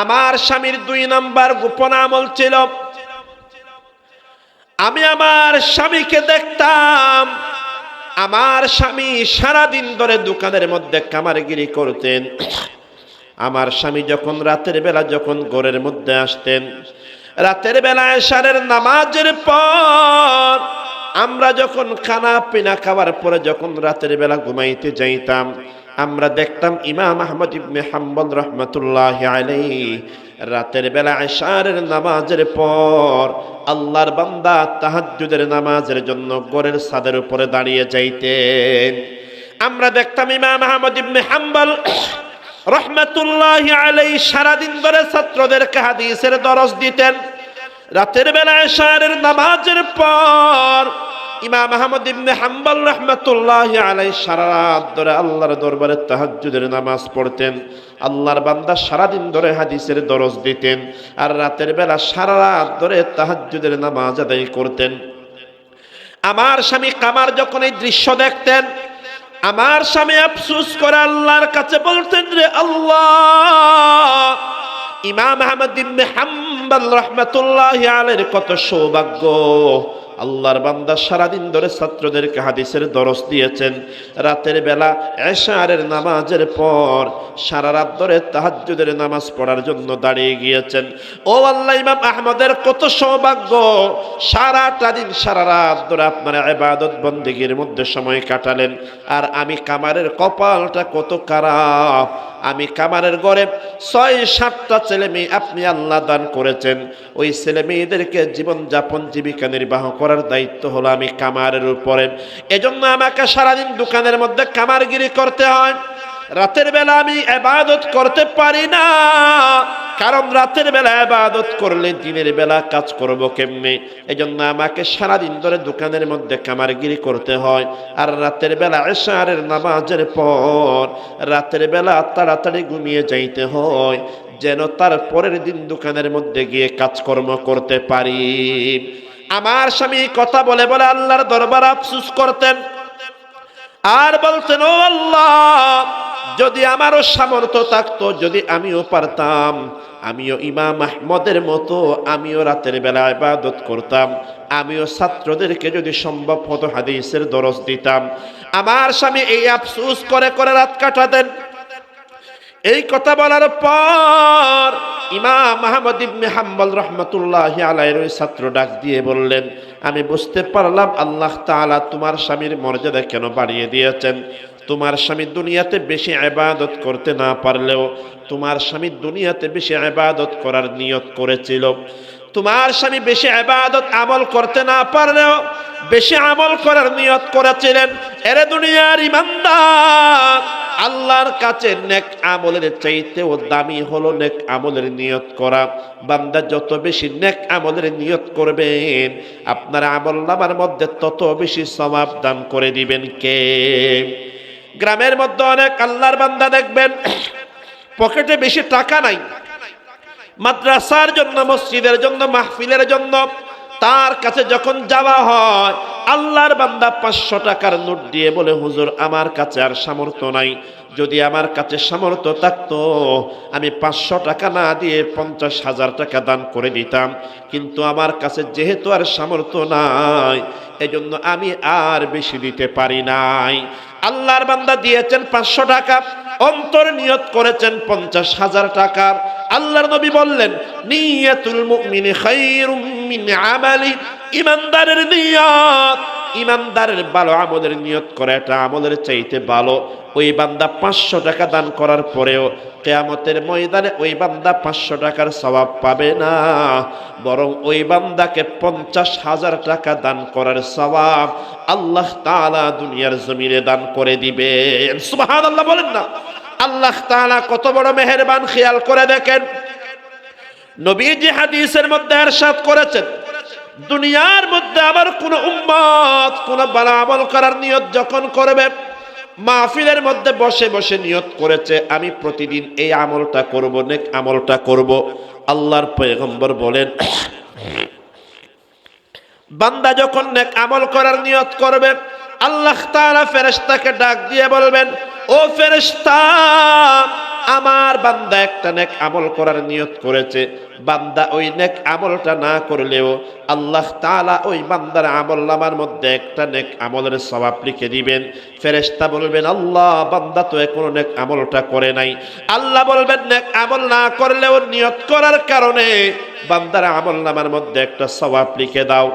আমার স্বামীর 2 নাম্বার গোপন আমল ছিল, আমি আমার স্বামীকে দেখতাম, আমার স্বামী সারাদিন ধরে দোকানের মধ্যে কামারগিরি করতেন। আমার স্বামী যখন রাতের বেলা যখন ঘরের মধ্যে আসতেন, রাতের বেলা এশারের নামাজের পর আমরা যখন খানা পিনা খাওয়ার পরে যখন রাতের বেলা ঘুমাইতে যাইতাম, আমরা দেখতাম ইমাম আহমদ ইবনে হাম্বল রহমাতুল্লাহি আলাইহি রাতের বেলা এশারের নামাজের পর আল্লাহর বান্দা তাহাজ্জুদের নামাজের জন্য ঘরের ছাদের উপরে দাঁড়িয়ে যাইতেন। আমরা দেখতাম ইমাম আহমদ ইবনে হাম্বল রহমাতুল্লাহি আলাইহি সারাদিন ধরে ছাত্রদেরকে হাদিসের দরস দিতেন। রাতের বেলা এশারের নামাজের পর ইমাম আহমদ ইবনে হাম্বল রহমাতুল্লাহি আলাইহি সারা রাত ধরে আল্লাহর দরবারে তাহাজ্জুদের নামাজ পড়তেন। আল্লাহর বান্দা সারাদিন ধরে হাদিসের দরস দিতেন আর রাতের বেলা সারা রাত ধরে তাহাজ্জুদের নামাজ আদায় করতেন। আমার স্বামী কামার যখন এই দৃশ্য দেখতেন, আমার স্বামী আফসোস করে আল্লাহর কাছে বলতেন, রে আল্লাহ, ইমাম আহমদ ইবনে হাম্বল রাহমাতুল্লাহি আলাইহির কত সৌভাগ্য, আল্লাহর বান্দা সারাদিন ধরে ছাত্রদেরকে হাদিসের দরস দিয়েছেন, রাতের বেলা এশারের নামাজের পর সারা রাত ধরে তাহাজ্জুদের নামাজ পড়ার জন্য দাঁড়িয়ে গিয়েছেন। ও আল্লাহ, ইমাম আহমদের কত সৌভাগ্য, সারাটা দিন সারা রাত ধরে আপনার ইবাদত বন্দেগীর মধ্যে সময় কাটালেন, আর আমি কামারের কপালটা কত খারাপ। আমি কামারের ঘরে 6-7টা ছেলে মেয়ে আপনি আল্লাহ দান করেছেন, ওই ছেলে মেয়েদেরকে জীবন যাপন জীবিকা নির্বাহ করার দায়িত্ব হলো আমি কামারের উপরে। এজন্য আমাকে সারাদিন দোকানের মধ্যে কামারগিরি করতে হয়, রাতের বেলা আমি ইবাদত করতে পারি না, কারণ রাতের বেলা ইবাদত করলে দিনের বেলা কাজ করব কেমনে। এজন্য আমাকে সারাদিন ধরে দোকানের মধ্যে কামারগিরি করতে হয়, আর রাতের বেলা এশারের নামাজের পর রাতের বেলা তাড়াতাড়ি ঘুমিয়ে যাইতে হয়, যেন তার পরের দিন দোকানের মধ্যে গিয়ে কাজকর্ম করতে পারি। আমার স্বামী কথা বলে বলে আল্লাহর দরবারে আফসোস করতেন আর বলতেন, ও আল্লাহ, যদি আমারও সামর্থ্য থাকতো, যদি আমিও পারতাম, আমিও ইমাম আহমদের মতো আমিও রাতের বেলা ইবাদত করতাম, আমিও ছাত্রদেরকে যদি সম্ভব হতো হাদিসের দরস দিতাম। আমার স্বামী এই আফসোস করে করে রাত কাটাতেন। এই কথা বলার পর ইমাম আহমদ ইবনে হাম্বল রাহমাতুল্লাহি আলাইহির ওই ছাত্র ডাক দিয়ে বললেন, আমি বুঝতে পারলাম আল্লাহ তাআলা তোমার স্বামীর মর্যাদা কেন বাড়িয়ে দিয়েছেন। তোমার স্বামী দুনিয়াতে বেশি ইবাদত করতে না পারলেও তোমার স্বামী দুনিয়াতে বেশি ইবাদত করার নিয়ত করেছিল। তোমার স্বামী বেশি ইবাদত আমল করতে না পারলেও বেশি আমল করার নিয়ত করেছিলেন। এরে দুনিয়ার ইমানদার, আল্লাহর কাছে নেক আমলের চাইতেও দামি হলো নেক আমলের নিয়ত করা। বান্দা যত বেশি নেক আমলের নিয়ত করবেন, আপনার আমলনামার মধ্যে তত বেশি সওয়াব দান করে দিবেন কে? গ্রামের মধ্যে অনেক আল্লাহর বান্দা দেখবেন পকেটে বেশি টাকা নাই, মাদ্রাসার জন্য, মসজিদের জন্য, মাহফিলের জন্য তার কাছে যখন যাওয়া হয়, আল্লাহর বান্দা 500 টাকার নোট দিয়ে বলে, হুজুর আমার কাছে আর সামর্থ্য নাই, যদি আমার কাছে সামর্থ্য থাকতো আমি 500 টাকা না দিয়ে 50,000 টাকা দান করে দিতাম, কিন্তু আমার কাছে যেহেতু আর সামর্থ্য নাই, এজন্য আমি আর বেশি দিতে পারি নাই। আল্লাহর বান্দা দিয়েছেন 500 টাকা, অন্তর নিয়ত করেছেন 50,000 টাকা। আল্লাহর নবী বললেন, নিয়াতুল মুমিনি খায়রুম মিন আমালি, ইমানদারের নিয়ত, ইমানদারের ভালো আমলের নিয়ত করে এটা আমলের চাইতে ভালো। ওই বান্দা 500 টাকা দান করার পরেও কিয়ামতের ময়দানে ওই বান্দা 500 টাকার সওয়াব পাবে না, বরং ওই বান্দাকে 50,000 টাকা দান করার সওয়াব আল্লাহ তাআলা দুনিয়ার জমিনে দান করে দিবেন। সুবহানাল্লাহ বলেন না? আল্লাহ তাআলা কত বড় মেহেরবান, খেয়াল করে দেখেন। নবীজি হাদিসের মধ্যে ইরশাদ করেছেন, দুনিয়ার মধ্যে আমার কোন উম্মত কোন ভালো আমল করার নিয়ত যখন করবে, মাহফিলের মধ্যে বসে বসে নিয়ত করেছে আমি প্রতিদিন এই আমলটা করব, নেক আমলটা করব, আল্লাহর পয়গম্বর বলেন, বান্দা যখন নেক আমল করার নিয়ত করবে, আল্লাহ তাআলা ফেরেশতাকে ডাক দিয়ে বলবেন, ও ফেরেশতা, আমার বান্দা একটা নেক আমল করার নিয়ত করেছে, বান্দা ওই নেক আমলটা না করলেও আল্লাহ তাআলা ওই বান্দার আমলনামার মধ্যে একটা নেক আমলের সওয়াব লিখে দিবেন। ফেরেশতা বলবেন আল্লাহ বান্দা তো এখনো নেক আমলটা করে নাই। আল্লাহ বলবেন নেক আমল না করলেও নিয়ত করার কারণে বান্দার আমলনামার মধ্যে একটা সওয়াব লিখে দাও।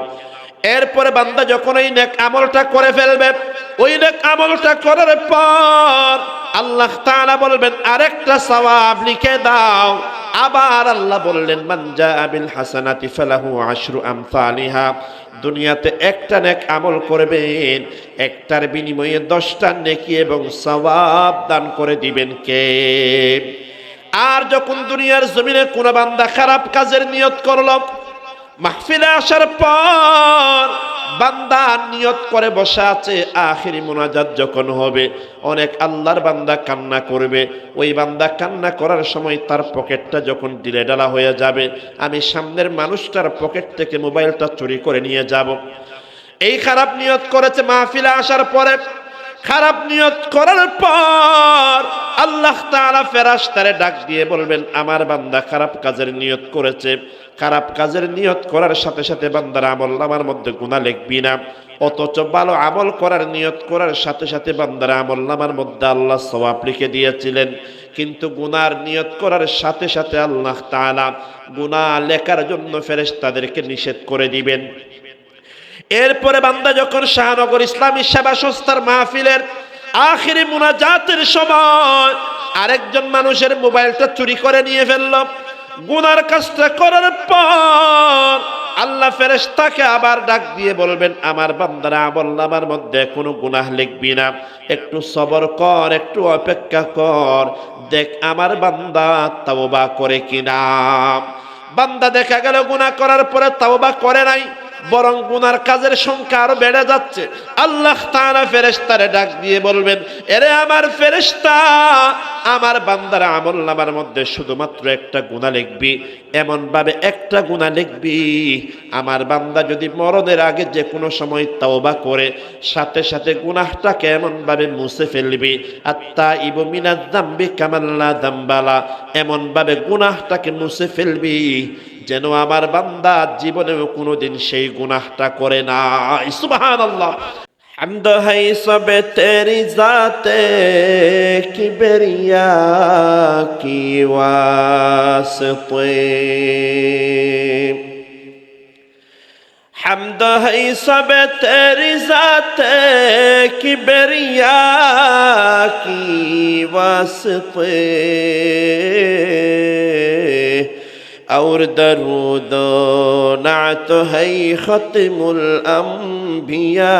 এরপরে বান্দা যখন ওই নেক আমলটা করে ফেলবে, ওই নেক আমলটা করার পর আল্লাহ তাআলা বলবেন আরেকটা সওয়াব লিখে দাও। আবার আল্লাহ বললেন মান জাআ বিল হাসানাতি ফালাহু আশরু আমসালিহা। দুনিয়াতে একটা নেক আমল করবেন, একটার বিনিময়ে 10টা নেকি এবং সওয়াব দান করে দিবেন কে? আর যখন দুনিয়ার জমিনে কোন বান্দা খারাপ কাজের নিয়ত করলো, মাহফিলে আসার পর বান্দা নিয়ত করে বসা আছে, আখিরি মুনাজাত যখন হবে অনেক আল্লাহর বান্দা কান্না করবে। ওই বান্দা কান্না করার সময় তার পকেটটা যখন ঢিলেঢালা হয়ে যাবে, আমি সামনের মানুষটার পকেট থেকে মোবাইলটা চুরি করে নিয়ে যাব। এই খারাপ নিয়ত করেছে মাহফিলে আসার পরে। খারাপ নিয়ত করার পর আল্লাহ তাআলা ফেরেশতারে ডাক দিয়ে বলবেন আমার বান্দা খারাপ কাজের নিয়ত করেছে, খারাপ কাজের নিয়ত করার সাথে সাথে বান্দার আমলনামার মধ্যে গুনাহ লিখবি না, অথচ ভালো আমল করার নিয়ত করার সাথে সাথে বান্দার আমলনামার মধ্যে আল্লাহ সওয়াব লিখে দিয়েছিলেন। কিন্তু গুনার নিয়ত করার সাথে সাথে আল্লাহ তাআলা গুনাহ লেখার জন্য ফেরেশতাদেরকে নিষেধ করে দিবেন। এরপরে বান্দা যখন শাহনগর ইসলামী সেবা সংস্থার মাহফিলের আখিরি মুনাজাতের সময় আরেকজন মানুষের মোবাইলটা চুরি করে নিয়ে ফেলল, গুনার কাজটা করার পর আল্লাহ ফেরেশতাকে আবার ডাক দিয়ে বলবেন আমার বান্দারা আমলনামার মধ্যে কোনো গুনাহ লিখবি না, একটু সবর কর, একটু অপেক্ষা কর, দেখ আমার বান্দা তাওবা করে কিনা। বান্দা দেখা গেল গুনাহ করার পরে তাওবা করে নাই, বরং গুনার কাজের সংখ্যা আরো বেড়ে যাচ্ছে। আল্লাহ তাআলা ফেরেশতারে ডাক দিয়ে বলবেন এরে আমার ফেরেশতা, আমার বান্দার আমলনামার মধ্যে শুধুমাত্র একটা গুনাহ লিখবি, এমন ভাবে একটা গুনাহ লিখবি আমার বান্দা যদি মরণের আগে যে কোনো সময় তাওবা করে সাথে সাথে গুনাহটাকে এমন ভাবে মুছে ফেলবি, আত্তাইবু মিনাজ যামবি কামান লা যামবালা, এমন ভাবে গুনাহটাকে মুছে ফেলবি যেন আমার বান্দা জীবনেও কোনোদিন সেই গুনাহটা করে না। সুবহানাল্লাহ। হামদ হাই সবে তেরি জাতে কিবরিয়া কি ওয়াসতে, হামদ হাই সবে তেরি জাতে কিবরিয়া কি ওয়াসতে, और दरूद नात है खत्मुल अंबिया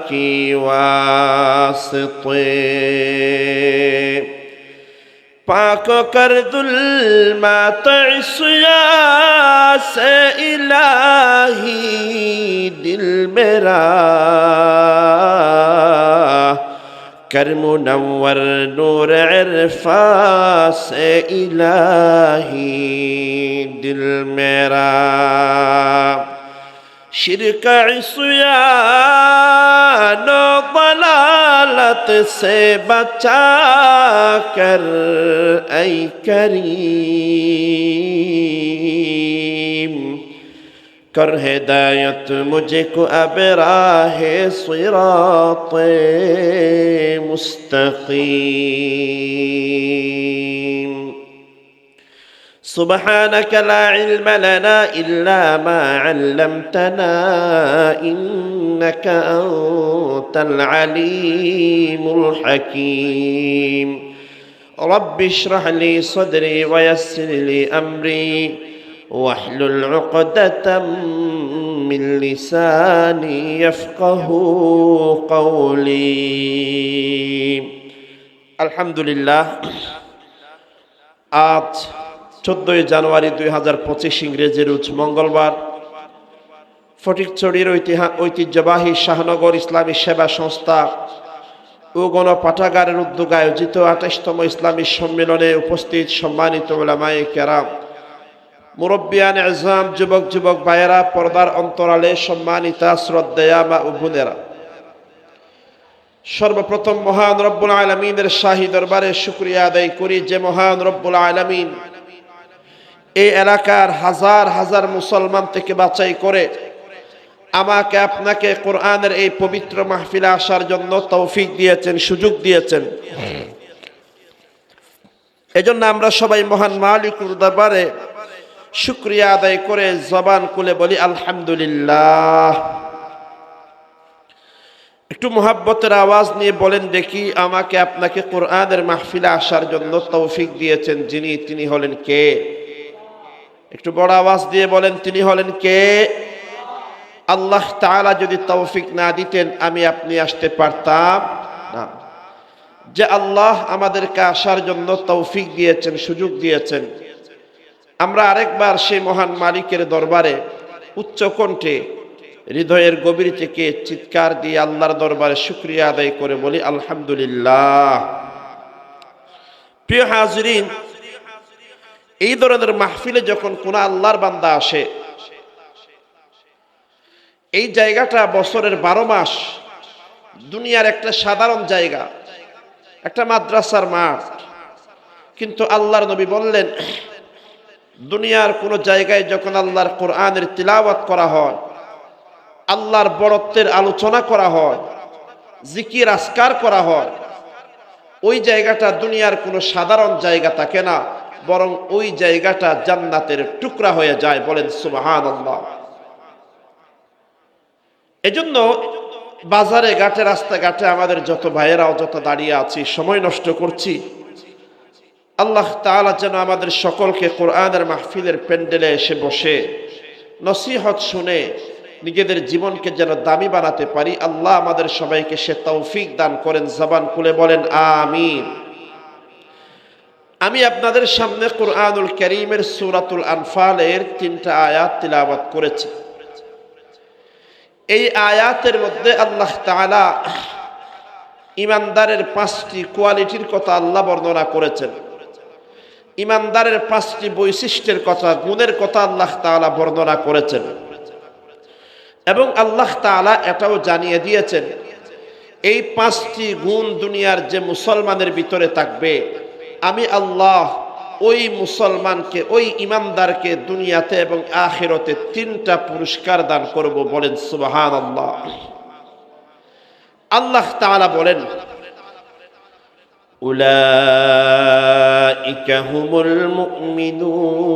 की वास्ते, पाक कर दुल्मात इस्या से इलाही दिल मेरा, कर मुनव्वर नूर इरफा से इलाही दिल मेरा, शिरक इस्यान दलालत से बचा कर ऐ करीम, कर हिदायत मुझे को अब राहे सिराते मुस्तकीम। सुब्हानक ला इल्म लना इल्ला मा अल्लमतना इन्नक अंतल अलीमुल हकीम। रब्बि इश्रह ली सदरी वयस्सिर ली अमरी वाहलुल उक़दतम मिन लिसानी यफ़क़हू क़ौली। আলহামদুলিল্লাহ, আজ 14 জানুয়ারি 2025 ইংরেজি রোজ মঙ্গলবার ফটিকছড়ির ঐতিহ্যবাহী শাহনগর ইসলামী সেবা সংস্থা ও গণপাঠাগারের উদ্যোগে আয়োজিত 28তম ইসলামী সম্মেলনে উপস্থিত সম্মানিত উলামায়ে কেরাম, মুরব্বিয়ান আযম, যুবক যুবক ভাইয়েরা, পর্দার অন্তরালে সম্মানিতা শ্রদ্ধেয়া মা ও বোনেরা, সর্বপ্রথম মহান রব্বুল আলামিনের শাহী দরবারে শুকরিয়া আদায় করি যে মহান রব্বুল আলামিন এই এলাকার হাজার হাজার মুসলমান থেকে বাছাই করে আমাকে আপনাকে কোরআনের এই পবিত্র মাহফিলে আসার জন্য তৌফিক দিয়েছেন, সুযোগ দিয়েছেন। এজন্য আমরা সবাই মহান মালিকুর দরবারে শুকরিয়া আদায় করে জবান খুলে বলি আলহামদুলিল্লাহ। একটু মোহাব্বতের আওয়াজ নিয়ে বলেন দেখি, আমাকে আপনাকে কোরআনের মাহফিলে আসার জন্য তৌফিক দিয়েছেন যিনি, তিনি হলেন কে? একটু বড় আওয়াজ দিয়ে বলেন, তিনি হলেন কে? আল্লাহ তাআলা যদি তৌফিক না দিতেন আমি আপনি আসতে পারতাম না। যে আল্লাহ আমাদেরকে আসার জন্য তৌফিক দিয়েছেন, সুযোগ দিয়েছেন, আমরা আরেকবার সেই মহান মালিকের দরবারে উচ্চ কণ্ঠে হৃদয়ের গভীর থেকে চিৎকার দিয়ে আল্লাহর দরবারে শুকরিয়া আদায় করে বলি আলহামদুলিল্লাহ। প্রিয় হাজিরিন, এই ধরনের মাহফিলে যখন কোন আল্লাহর বান্দা আসে, এই জায়গাটা বছরের 12 মাস দুনিয়ার একটা সাধারণ জায়গা, একটা মাদ্রাসার মাঠ, কিন্তু আল্লাহর নবী বললেন দুনিয়ার কোন জায়গায় যখন আল্লাহর কোরআনের তিলাওয়াত করা হয়, আল্লাহর বড়ত্বের আলোচনা করা হয়, জিকির আজকার করা হয়, ওই জায়গাটা দুনিয়ার কোনো সাধারণ জায়গা থাকে না, বরং ওই জায়গাটা জান্নাতের টুকরা হয়ে যায়। বলেন সুবহানাল্লাহ। এজন্য বাজারে ঘাটে রাস্তাঘাটে আমাদের যত ভাইয়েরাও যত দাঁড়িয়ে আছি, সময় নষ্ট করছি, আল্লাহ তাআলা যেন আমাদের সকলকে কোরআনের মাহফিলের প্যান্ডেলে এসে বসে নসিহত শুনে নিজেদের জীবনকে যেন দামি বানাতে পারি। আল্লাহ আমাদের সবাইকে সে তৌফিক দান করেন। জবান খুলে বলেন আমিন। আমি আপনাদের সামনে কোরআনুল কারীমের সূরাতুল আনফালের 3টা আয়াত তিলাওয়াত করেছি। এই আয়াতের মধ্যে আল্লাহ তাআলা ইমানদারের 5টি কোয়ালিটির কথা আল্লাহ বর্ণনা করেছেন। ইমানদারের 5টি বৈশিষ্ট্যের কথা, গুণের কথা আল্লাহ তাআলা বর্ণনা করেছেন। এবং আল্লাহ তাআলা এটাও জানিয়ে দিয়েছেন এই 5টি গুণ দুনিয়ার যে মুসলমানের ভিতরে থাকবে, আমি আল্লাহ ওই মুসলমানকে, ওই ইমানদারকে দুনিয়াতে এবং আখিরাতে 3টা পুরস্কার দান করব। বলেন সুবহানাল্লাহ। আল্লাহ তাআলা বলেন উলাইকা হুমুল মুমিনুনা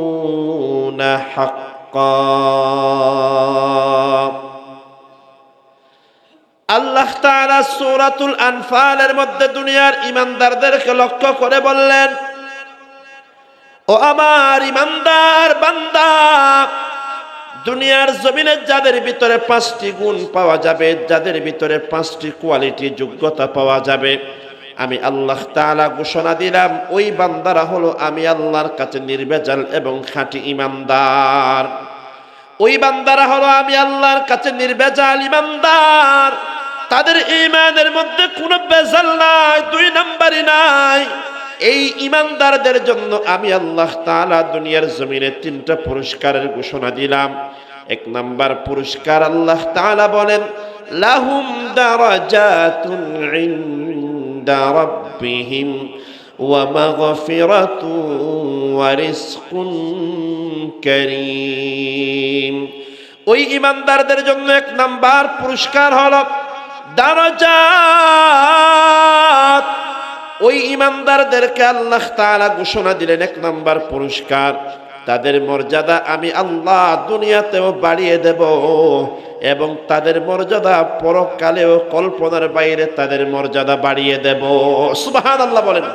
হাক্কান। আল্লাহ তাআলা সূরাতুল আনফালের মধ্যে দুনিয়ার ইমানদারদেরকে লক্ষ্য করে বললেন, ও আমার ইমানদার বান্দা, দুনিয়ার জমিনে যাদের ভিতরে 5টি গুণ পাওয়া যাবে, যাদের ভিতরে 5টি কোয়ালিটি যোগ্যতা পাওয়া যাবে, আমি আল্লাহ তাআলা ঘোষণা দিলাম ওই বান্দারা হলো আমি আল্লাহর কাছে নির্ভেজাল এবং খাঁটি ইমানদার। ওই বান্দারা হলো আমি আল্লাহর কাছে নির্ভেজাল ইমানদার। তাদের ঈমানের মধ্যে কোনো ভেজাল নাই, 2 নাম্বারই নাই। এই ইমানদারদের জন্য আমি আল্লাহ তাআলা দুনিয়ার জমিনে 3টা পুরস্কারের ঘোষণা দিলাম। 1 নাম্বার পুরস্কার আল্লাহ তাআলা বলেন লাহুম দারাজাতুন ইনদা রাব্বিহিম ওয়া মাগফিরাতুন ওয়া রিজকুন কারীম। ওই ইমানদারদের জন্য 1 নাম্বার পুরস্কার হলো দারাজাত। ওই ইমানদারদেরকে আল্লাহ তাআলা ঘোষণা দিলেন 1 নাম্বার পুরস্কার, তাদের মর্যাদা আমি আল্লাহ দুনিয়াতেও বাড়িয়ে দেব এবং তাদের মর্যাদা পরকালেও কল্পনার বাইরে তাদের মর্যাদা বাড়িয়ে দেব। সুবহানাল্লাহ বলেন।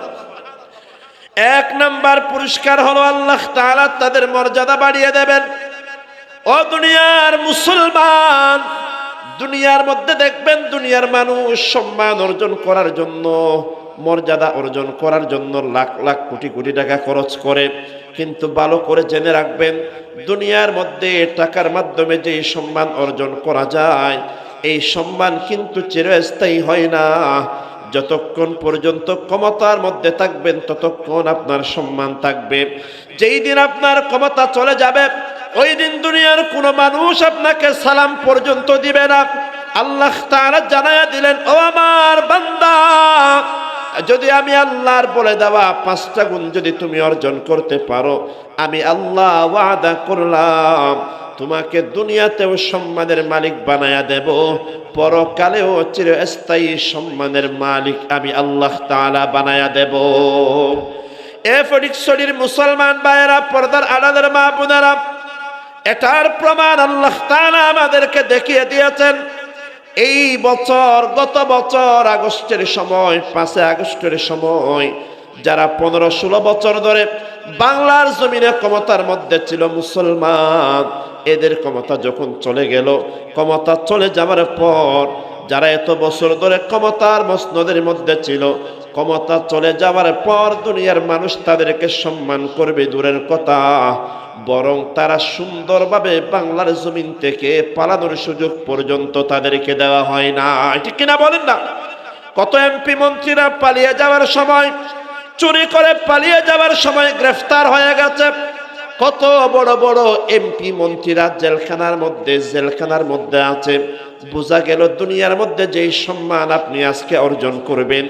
1 নাম্বার পুরস্কার হলো আল্লাহ তাআলা তাদের মর্যাদা বাড়িয়ে দেবেন। ও দুনিয়ার মুসলমান, দুনিয়ার মধ্যে দেখবেন দুনিয়ার মানুষ সম্মান অর্জন করার জন্য, মর্যাদা অর্জন করার জন্য লাখ লাখ কোটি কোটি টাকা খরচ করে, কিন্তু ভালো করে জেনে রাখবেন দুনিয়ার মধ্যে টাকার মাধ্যমে যে সম্মান অর্জন করা যায়, এই সম্মান কিন্তু চিরস্থায়ী হয় না। যতক্ষণ পর্যন্ত ক্ষমতার মধ্যে থাকবেন ততক্ষণ আপনার সম্মান থাকবে। যেই দিন আপনার ক্ষমতা চলে যাবে, ওই দিন দুনিয়ার কোনো মানুষ আপনাকে সালাম পর্যন্ত দিবে না। আল্লাহ তাআলা জানায়া দিলেন, ও আমার বান্দা, যদি আমি আল্লাহর বলে দেওয়া 5টা গুণ যদি তুমি অর্জন করতে পারো, আমি আল্লাহ ওয়াদা করলাম তোমাকে দুনিয়াতেও সম্মানের মালিক বানায়া দেব, পরকালেও চিরস্থায়ী সম্মানের মালিক আমি আল্লাহ তাআলা বানায়া দেব। এ ফটিকছড়ির মুসলমান ভাইয়েরা, পর্দার আড়ালের মা বোনেরা, এটার প্রমাণ আল্লাহ তাআলা আমাদেরকে দেখিয়ে দিয়েছেন। এই বছর, গত বছর আগস্টের সময়, 5 আগস্টের সময় যারা 15-16 বছর ধরে বাংলার জমিনে ক্ষমতার মধ্যে ছিল মুসলমান, এদের ক্ষমতা যখন চলে গেল, ক্ষমতা চলে যাওয়ার পর যারা এত বছর ধরে ক্ষমতার মসনদের মধ্যে ছিল, ক্ষমতা চলে যাওয়ার পর দুনিয়ার মানুষ তাদেরকে সম্মান করবে দূরের কথা, বরং তারা সুন্দরভাবে বাংলার জমিন থেকে পালানোর সুযোগ পর্যন্ত তাদেরকে দেওয়া হয় না। ঠিক কিনা বলেন না? কত এমপি মন্ত্রীরা পালিয়ে যাওয়ার সময়, চুরি করে পালিয়ে যাওয়ার সময় গ্রেফতার হয়ে গেছে। কত বড় বড় এমপি মন্ত্রীরা জেলখানার মধ্যে আছে। বোঝা গেল দুনিয়ার মধ্যে যেই সম্মান আপনি আজকে অর্জন করবেন,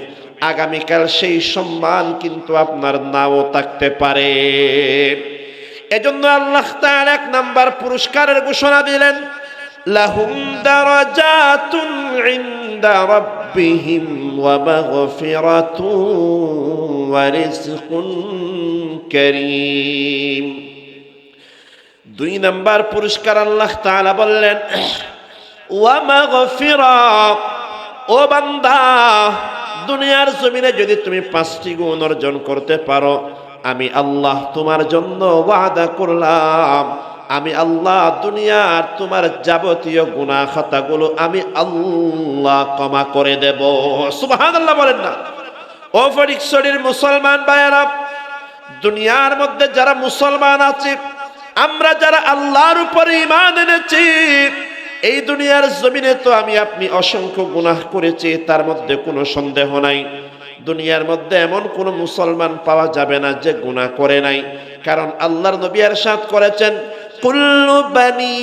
আগামীকাল সেই সম্মান কিন্তু আপনার নাও থাকতে পারে। এজন্য আল্লাহ তাআলা 1 নাম্বার পুরস্কারের ঘোষণা দিলেন, লাহুম দারাজাতুন ইনদা রাব্বিহিম ওয়া মাগফিরাতুন ওয়া রিজকুন কারীম। 2 নাম্বার পুরস্কার আল্লাহ তাআলা বললেন, ওয়া মাগফিরা, ও বান্দা, দুনিয়ার জমিনে যদি তুমি 5টি গুণ অর্জন করতে পারো, আমি আল্লাহ তোমার জন্য ওয়াদা করলাম, আমি আল্লাহ দুনিয়ার তোমার যাবতীয় গুনাহ খাতাগুলো আমি আল্লাহ ক্ষমা করে দেব। সুবহানাল্লাহ বলেন না? ও ফটিকছড়ির মুসলমান ভাইয়েরা, দুনিয়ার মধ্যে যারা মুসলমান আছে, আমরা যারা আল্লাহর উপরে ঈমান এনেছি, এই দুনিয়ার জমিনে তো আমি আপনি অসংখ্য গুনাহ করেছি, তার মধ্যে কোনো সন্দেহ নাই। দুনিয়ার মধ্যে এমন কোন মুসলমান পাওয়া যাবে না যে গুনাহ করে নাই, কারণ আল্লাহর নবী ইরশাদ করেছেন, কুল্লু বানি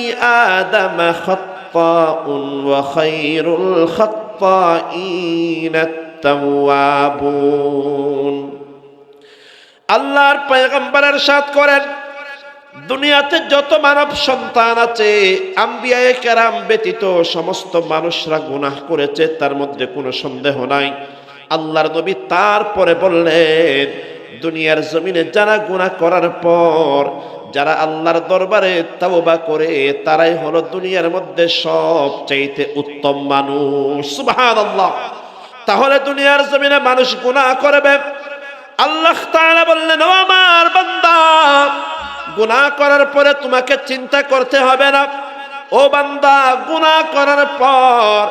আদম খাত্তাউন ওয়া খায়রুল খাত্তাইনাত তাওয়াবুন। আল্লাহর পয়গম্বর ইরশাদ করেন, দুনিয়াতে যত মানব সন্তান আছে, আম্বিয়ায়ে কেরাম ব্যতীত সমস্ত মানুষরা গুনাহ করেছে, তার মধ্যে কোনো সন্দেহ নাই। আল্লাহর নবী তারপরে বললেন, দুনিয়ার জমিনে যারা গুনাহ করার পর যারা আল্লাহর দরবারে তাওবা করে, তারাই হলো দুনিয়ার মধ্যে সবচাইতে উত্তম মানুষ। সুবহানাল্লাহ। তাহলে দুনিয়ার জমিনে মানুষ গুনাহ করবে, আল্লাহ তাআলা বললেন, ও আমার বান্দা, গুনাহ করার পরে তোমাকে চিন্তা করতে হবে না। ও বান্দা, গুনাহ করার পর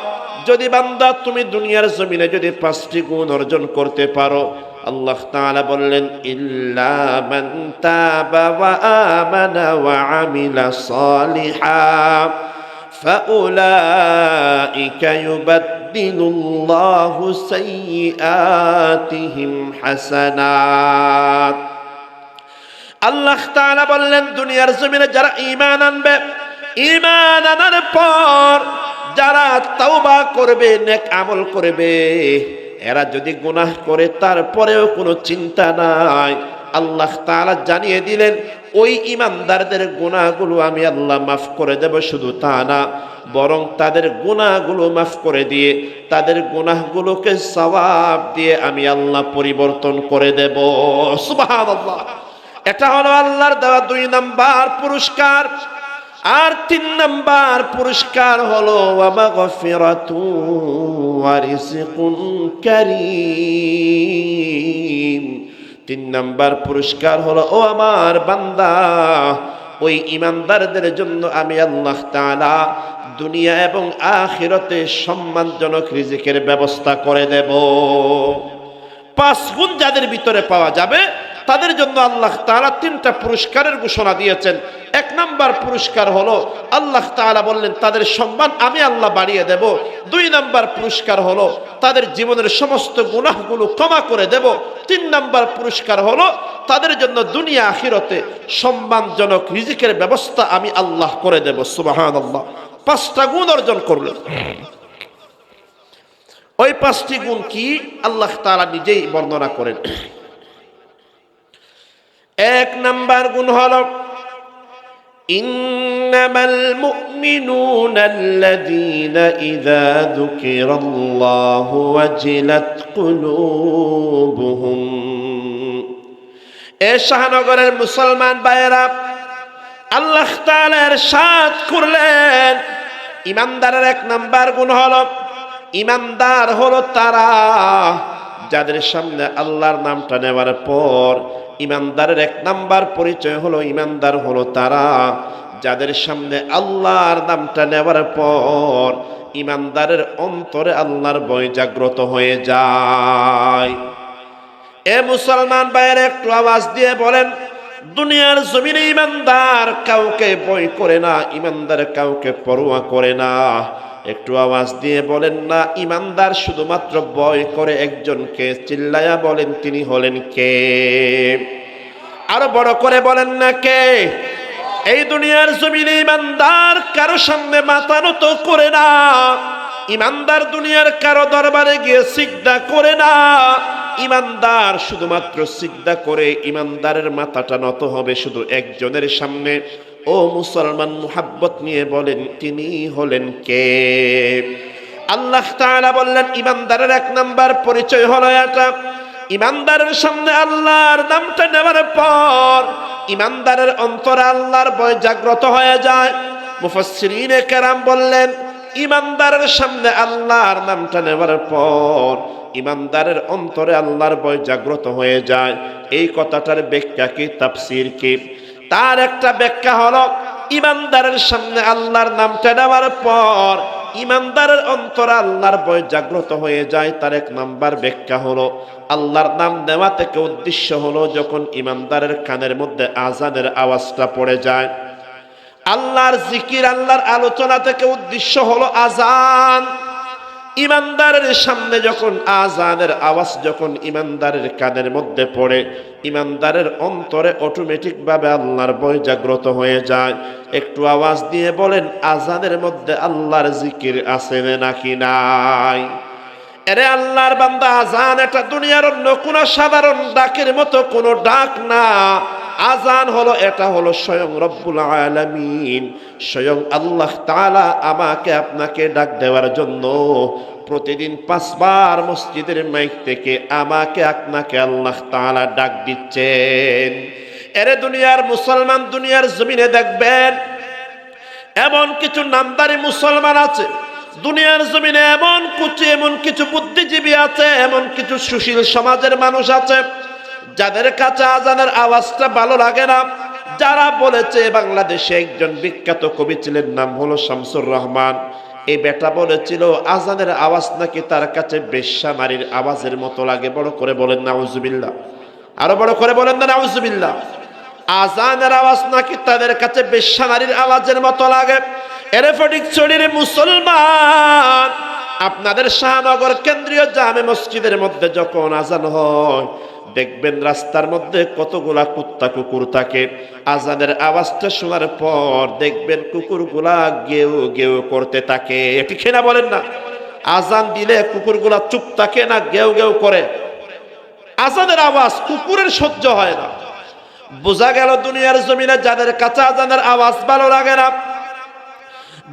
যদি বান্দা তুমি দুনিয়ার জমিনে যদি 5টি গুণ অর্জন করতে পারো, আল্লাহ তাআলা বললেন, ইল্লা মান তাবা ওয়া আমানা ওয়া আমিলা সালিহান ফাউলাইকা ইউবাদদিলুল্লাহু সাইয়্যাতিহিম হাসানাত। আল্লাহ তাআলা বললেন, দুনিয়ার জমিনে যারা ঈমান আনবে, ঈমান আনার পর যারা তাওবা করবে, নেক আমল করবে, এরা যদি গুনাহ করে তারপরেও কোনো চিন্তা নাই, আল্লাহ তাআলা জানিয়ে দিলেন, ওই ঈমানদারদের গুনাহগুলো আমি আল্লাহ মাফ করে দেব। শুধু তা না, বরং তাদের গুনাহগুলো মাফ করে দিয়ে তাদের গুনাহগুলোকে সওয়াব দিয়ে আমি আল্লাহ পরিবর্তন করে দেব। সুবহানাল্লাহ। এটা হলো আল্লাহর দেওয়া 2 নাম্বার পুরস্কার। আর 3 নাম্বার পুরস্কার হলো ওয়া মাগফিরাতু ওয়া রিজকুন কারীম। 3 নাম্বার পুরস্কার হলো, ও আমার বান্দা, ওই ঈমানদারদের জন্য আমি আল্লাহ তাআলা দুনিয়া এবং আখিরাতে সম্মানজনক রিজিকের ব্যবস্থা করে দেব। 5 গুণ যাদের ভিতরে পাওয়া যাবে, তাদের জন্য আল্লাহ তাআলা 3টা পুরস্কারের ঘোষণা দিয়েছেন। 1 নাম্বার পুরস্কার হলো, আল্লাহ তাআলা বললেন তাদের সম্মান আমি আল্লাহ বাড়িয়ে দেব। 2 নাম্বার পুরস্কার হলো, তাদের জীবনের সমস্ত গুনাহগুলো ক্ষমা করে দেব। 3 নাম্বার পুরস্কার হলো, তাদের জন্য দুনিয়া আখিরাতে সম্মানজনক রিজিকের ব্যবস্থা আমি আল্লাহ করে দেব। সুবহানাল্লাহ। 5টা গুণ অর্জন করলেন। ওই 5টি গুণ কি আল্লাহ তাআলা নিজেই বর্ণনা করেন। 1 নাম্বার গুণ হলো ইন্নামাল মুমিনুনা আল্লাযীনা ইযা যুকিরাল্লাহু ওয়াজিলাত কুলুবুহুম। এ শাহনগরের মুসলমান ভাইয়েরা, আল্লাহ তাআলা ইরশাদ করলেন ইমানদারের 1 নাম্বার গুণ হলো, ইমানদার হলো তারা যাদের সামনে আল্লাহর নামটা নেওয়ার পর, ইমানদারের 1 নাম্বার পরিচয় হলো, ইমানদার হলো তারা যাদের সামনে আল্লাহর নামটা নেওয়ার পর ইমানদারের অন্তরে আল্লাহর ভয় জাগ্রত হয়ে যায়। এ মুসলমান ভাইয়েরা, একটু আওয়াজ দিয়ে বলেন, দুনিয়ার জমিনে ইমানদার কাউকে ভয় করে না, ইমানদার কাউকে পরোয়া করে না। একটু আওয়াজ দিয়ে বলেন না, ইমানদার শুধুমাত্র ভয় করে একজনকে, চিল্লায়া বলেন তিনি হলেন কে? আরো বড় করে বলেন না কে? এই দুনিয়ার জমিনে ইমানদার কারো সামনে মাথা নত করে না, ইমানদার দুনিয়ার কারো দরবারে গিয়ে সিজদা করে না, ইমানদার শুধুমাত্র সিজদা করে ইমানদারের মাথাটা নত হবে শুধু একজনের সামনে। ও মুসলমান, মুহাব্বত নিয়ে বলেন তিনি হলেন কে? আল্লাহ তাআলা বললেন ইমানদারের 1 নাম্বার পরিচয় হলো এটা, ইমানদারের সামনে আল্লাহর নামটা নেওয়ার পর ইমানদারের অন্তরে আল্লাহর ভয় জাগ্রত হয়ে যায়। মুফাসসিরিনে কেরাম বললেন ইমানদারের সামনে আল্লাহর নামটা নেওয়ার পর ইমানদারের অন্তরে আল্লাহর ভয় জাগ্রত হয়ে যায়। এই কথাটার ব্যাখ্যা কি, তাফসীর কি? তার একটা ব্যাখ্যা হলো ইমানদারের সামনে আল্লাহর নামটা নেওয়ার পর ইমানদারের অন্তরে আল্লাহর ভয় জাগ্রত হয়ে যায়। তার 1 নাম্বার ব্যাখ্যা হলো আল্লাহর নাম নেওয়া থেকে উদ্দেশ্য হলো যখন ইমানদারের কানের মধ্যে আজানের আওয়াজটা পড়ে যায়, আল্লাহর জিকির আল্লাহর আলোচনা থেকে উদ্দেশ্য হলো আজান। ইমানদারের সামনে যখন আজানের আওয়াজ যখন ইমানদারের কানের মধ্যে পড়ে, ইমানদারের অন্তরে অটোমেটিক ভাবে আল্লাহর ভয় জাগ্রত হয়ে যায়। একটু আওয়াজ দিয়ে বলেন আজানের মধ্যে আল্লাহর জিকির আছে নাকি নাই? এরে আল্লাহর বান্দা, আজান এটা দুনিয়ার অন্য কোন সাধারণ ডাকের মতো কোনো ডাক না। আজান হলো, এটা হলো স্বয়ং রব্বুল আলামিন, স্বয়ং আল্লাহ তাআলা আমাকে আপনাকে ডাক দেওয়ার জন্য প্রতিদিন 5 বার মসজিদের মাইক থেকে আমাকে আপনাকে আল্লাহ তাআলা ডাক দিচ্ছেন। এরে দুনিয়ার মুসলমান, দুনিয়ার জমিনে দেখবেন এমন কিছু নামদারি মুসলমান আছে, দুনিয়ার জমিনে এমন কিছু বুদ্ধিজীবী আছে, এমন কিছু সুশীল সমাজের মানুষ আছে যাদের কাছে আজানের আওয়াজটা ভালো লাগে না। যারা বলেছে, বাংলাদেশে একজন বিখ্যাত কবি ছিলেন, নাম হলো শামসুর রহমান। এই বেটা বলেছিল আজানের আওয়াজ নাকি তার কাছে বেশ্যা নারীর আওয়াজের মতো লাগে। বড় করে বলেন নাউজুবিল্লাহ, আরো বড় করে বলেন না নাউজুবিল্লাহ। আজানের আওয়াজ নাকি তাদের কাছে বেশ্যা নারীর আওয়াজের মতো লাগে। এরে ফটিকছড়ির মুসলমান, আপনাদের শাহনগর কেন্দ্রীয় জামে মসজিদের মধ্যে যখন আজান হয়, দেখবেন রাস্তার মধ্যে কতগুলা কুত্তা কুকুর থাকে। আজানের আওয়াজটা শোনার পর দেখবেন কুকুরগুলা গেউ গেউ করতে থাকে। ঠিক না বলেন না? আজান দিলে কুকুরগুলা চুপ থাকে না, গেউ গেউ করে। আজানের আওয়াজ কুকুরের সহ্য হয় না। বোঝা গেল দুনিয়ার জমিনে যাদের কাছে আজানের আওয়াজ ভালো লাগে না,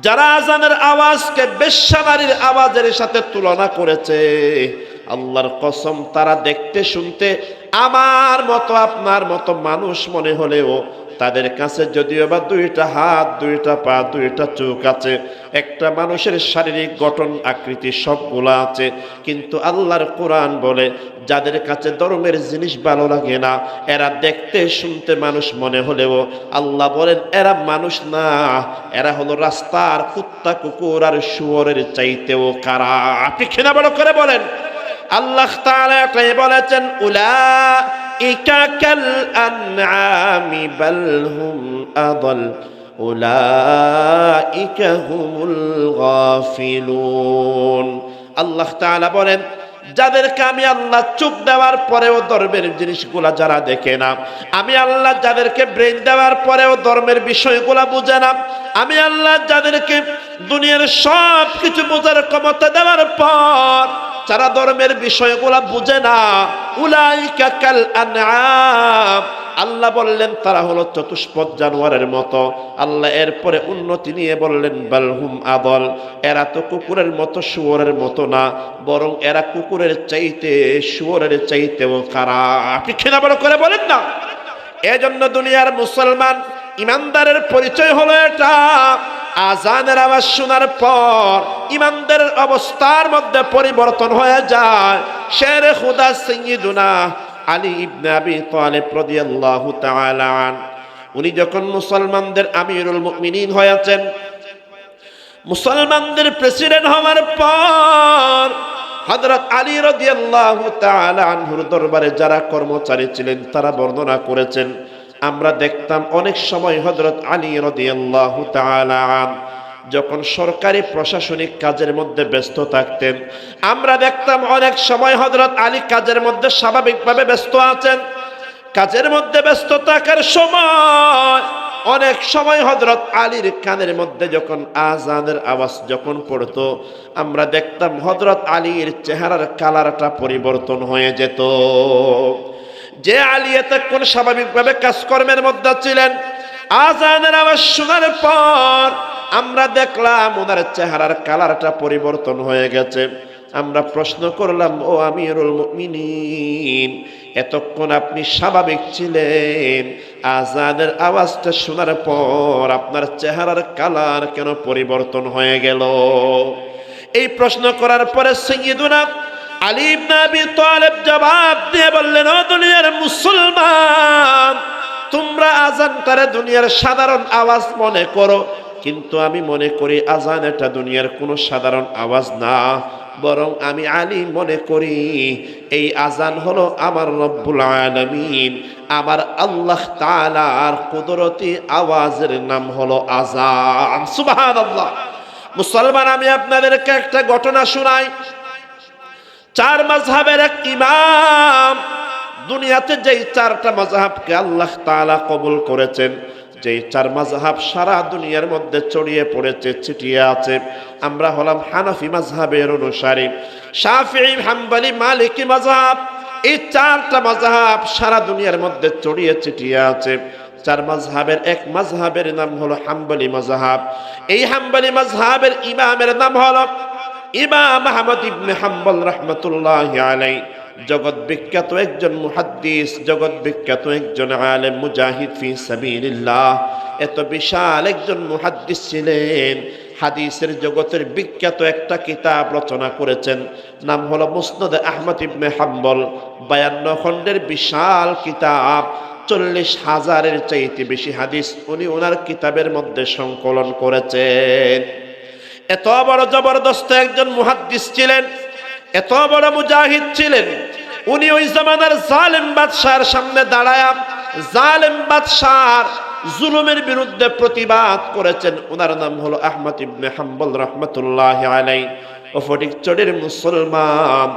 যারা আজানের আওয়াজকে বেশ্যা নারীর আওয়াজের সাথে তুলনা করেছে, আল্লাহর কসম তারা দেখতে শুনতে আমার মতো আপনার মতো মানুষ মনে হলেও তাদের কাছে যদিও বা 2টা হাত, 2টা পা, 2টা চোখ আছে, একটা মানুষের শারীরিক গঠন আকৃতি সবগুলা আছে, কিন্তু আল্লাহর কোরআন বলে যাদের কাছে ধর্মের জিনিস ভালো লাগে না, এরা দেখতে শুনতে মানুষ মনে হলেও আল্লাহ বলেন এরা মানুষ না, এরা হলো রাস্তার কুত্তা কুকুর আর শুয়োরের চাইতেও খারাপ। আপনি খেনা বড় করে বলেন। আল্লাহ তাআলা এটাই বলেছেন, উলাইকা কাল আনআমি বাল হুম আদাল উলাইকা হুমুল গাফিলুন। আল্লাহ তাআলা বলেন যাদেরকে আমি আল্লাহ চোখ দেওয়ার পরেও ধর্মের জিনিসগুলা যারা দেখে না, আমি আল্লাহ যাদেরকে ব্রেন দেওয়ার পরেও ধর্মের বিষয়গুলা বুঝে না, আমি আল্লাহ যাদেরকে দুনিয়ার সব কিছু বোঝার ক্ষমতা দেওয়ার পর যারা ধর্মের বিষয়গুলো বুঝে না, উলাইকা কাল আনআম, আল্লাহ বললেন তারা হলো চতুষ্পদ জানোয়ারের মতো। আল্লাহ এরপরে উন্নতি নিয়ে বললেন বালহুম আদল, এরা তো কুকুরের মতো শুয়োরের মতো না, বরং এরা কুকুরের চাইতে শুয়োরের চাইতেও খারাপ। আপনি খেনা বড় করে বলেন না। এজন্য দুনিয়ার মুসলমান ইমানদারের পরিচয় হলো এটা, আজানের আওয়াজ শোনার পর ইমানদারের অবস্থার মধ্যে পরিবর্তন হয়ে যায়। শেরে খুদা সাইয়্যিদুনা আলী ইবনে আবি তালিব রাদিয়াল্লাহু তাআলা আন, উনি যখন মুসলমানদের আমিরুল মুমিনিন হয়েছেন, মুসলমানদের প্রেসিডেন্ট হওয়ার পর হযরত আলী রাদিয়াল্লাহু তাআলা আনহুর দরবারে যারা কর্মচারী ছিলেন তারা বর্ণনা করেছেন, আমরা দেখতাম অনেক সময় হযরত আলী রাদিয়াল্লাহু তাআলা আন যখন সরকারি প্রশাসনিক কাজের মধ্যে ব্যস্ত থাকতেন, আমরা দেখতাম অনেক সময় হযরত আলী কাজের মধ্যে স্বাভাবিকভাবে ব্যস্ত আছেন। কাজের মধ্যে ব্যস্ত থাকার সময় অনেক সময় হযরত আলীর কানের মধ্যে যখন আজানের আওয়াজ যখন পড়তো, আমরা দেখতাম হযরত আলীর চেহারার কালারটা পরিবর্তন হয়ে যেত। যে আলী এতক্ষণ স্বাভাবিকভাবে কাজকর্মের মধ্যে ছিলেন, আজানের আওয়াজ শোনার পর আমরা দেখলাম ওনার চেহারার কালারটা পরিবর্তন হয়ে গেছে। আমরা প্রশ্ন করলাম, ও আমিরুল মুমিনিন, এতক্ষণ আপনি স্বাভাবিক ছিলেন, আজানের আওয়াজটা শোনার পর আপনার চেহারার কালার কেন পরিবর্তন হয়ে গেল? এই প্রশ্ন করার পরে সাইয়্যিদুনা আলী ইবনে আবি তালিব জবাব দিয়ে বললেন, ও দুনিয়ার মুসলমান, তোমরা আজানটারে দুনিয়ার সাধারণ আওয়াজ মনে করো, কিন্তু আমি মনে করি আজান এটা দুনিয়ার কোনো সাধারণ আওয়াজ না, বরং আমি আলী মনে করি এই আজান হলো আমার রব্বুল আলামিন, আমার আল্লাহ তাআলার কুদরতি আওয়াজের নাম হলো আজান। সুবহানাল্লাহ। মুসলমান, আমি আপনাদেরকে একটা ঘটনা শোনাই। চার মাযহাবের এক ইমাম, দুনিয়াতে যেই চারটা মাযহাবকে আল্লাহ তাআলা কবুল করেছেন, যেই চার মাযহাব সারা দুনিয়ার মধ্যে ছড়িয়ে পড়েছে, ছিটিয়ে আছে, আমরা হলাম হানাফি মাযহাবের অনুসারী, শাফিঈ, হাম্বলি, মালিকি মাযহাব। এই চারটা মাযহাব সারা দুনিয়ার মধ্যে ছড়িয়ে ছিটিয়ে আছে। চার মাযহাবের এক মাযহাবের নাম হলো হাম্বলি মাযহাব। এই হাম্বলি মাযহাবের ইমামের নাম হলো ইমাম আহমদ ইবনে হাম্বল রাহমাতুল্লাহি আলাইহি। জগৎ বিখ্যাত একজন মুহাদ্দিস, জগৎ বিখ্যাত একজন আলেম, মুজাহিদ ফি সাবিলিল্লাহ। এত বিশাল একজন মুহাদ্দিস ছিলেন, হাদিসের জগতের বিখ্যাত একটা কিতাব রচনা করেছেন, নাম হলো মুসনাদ আহমদ ইবনে হাম্বল। 52 খণ্ডের বিশাল কিতাব, 40,000-এর চাইতে বেশি হাদিস উনি ওনার কিতাবের মধ্যে সংকলন করেছেন। এত বড় জবরদস্ত একজন মুহাদ্দিস ছিলেন, এত বড় মুজাহিদ ছিলেন। উনি ওই জামানার জালেম বাদশার সামনে দাঁড়ায়া জালেম বাদশার জুলুমের বিরুদ্ধে প্রতিবাদ করেছেন। ওনার নাম হলো আহমদ ইবনে হাম্বল রাহমাতুল্লাহি আলাইহি। ও ফটিকছড়ির মুসলমান,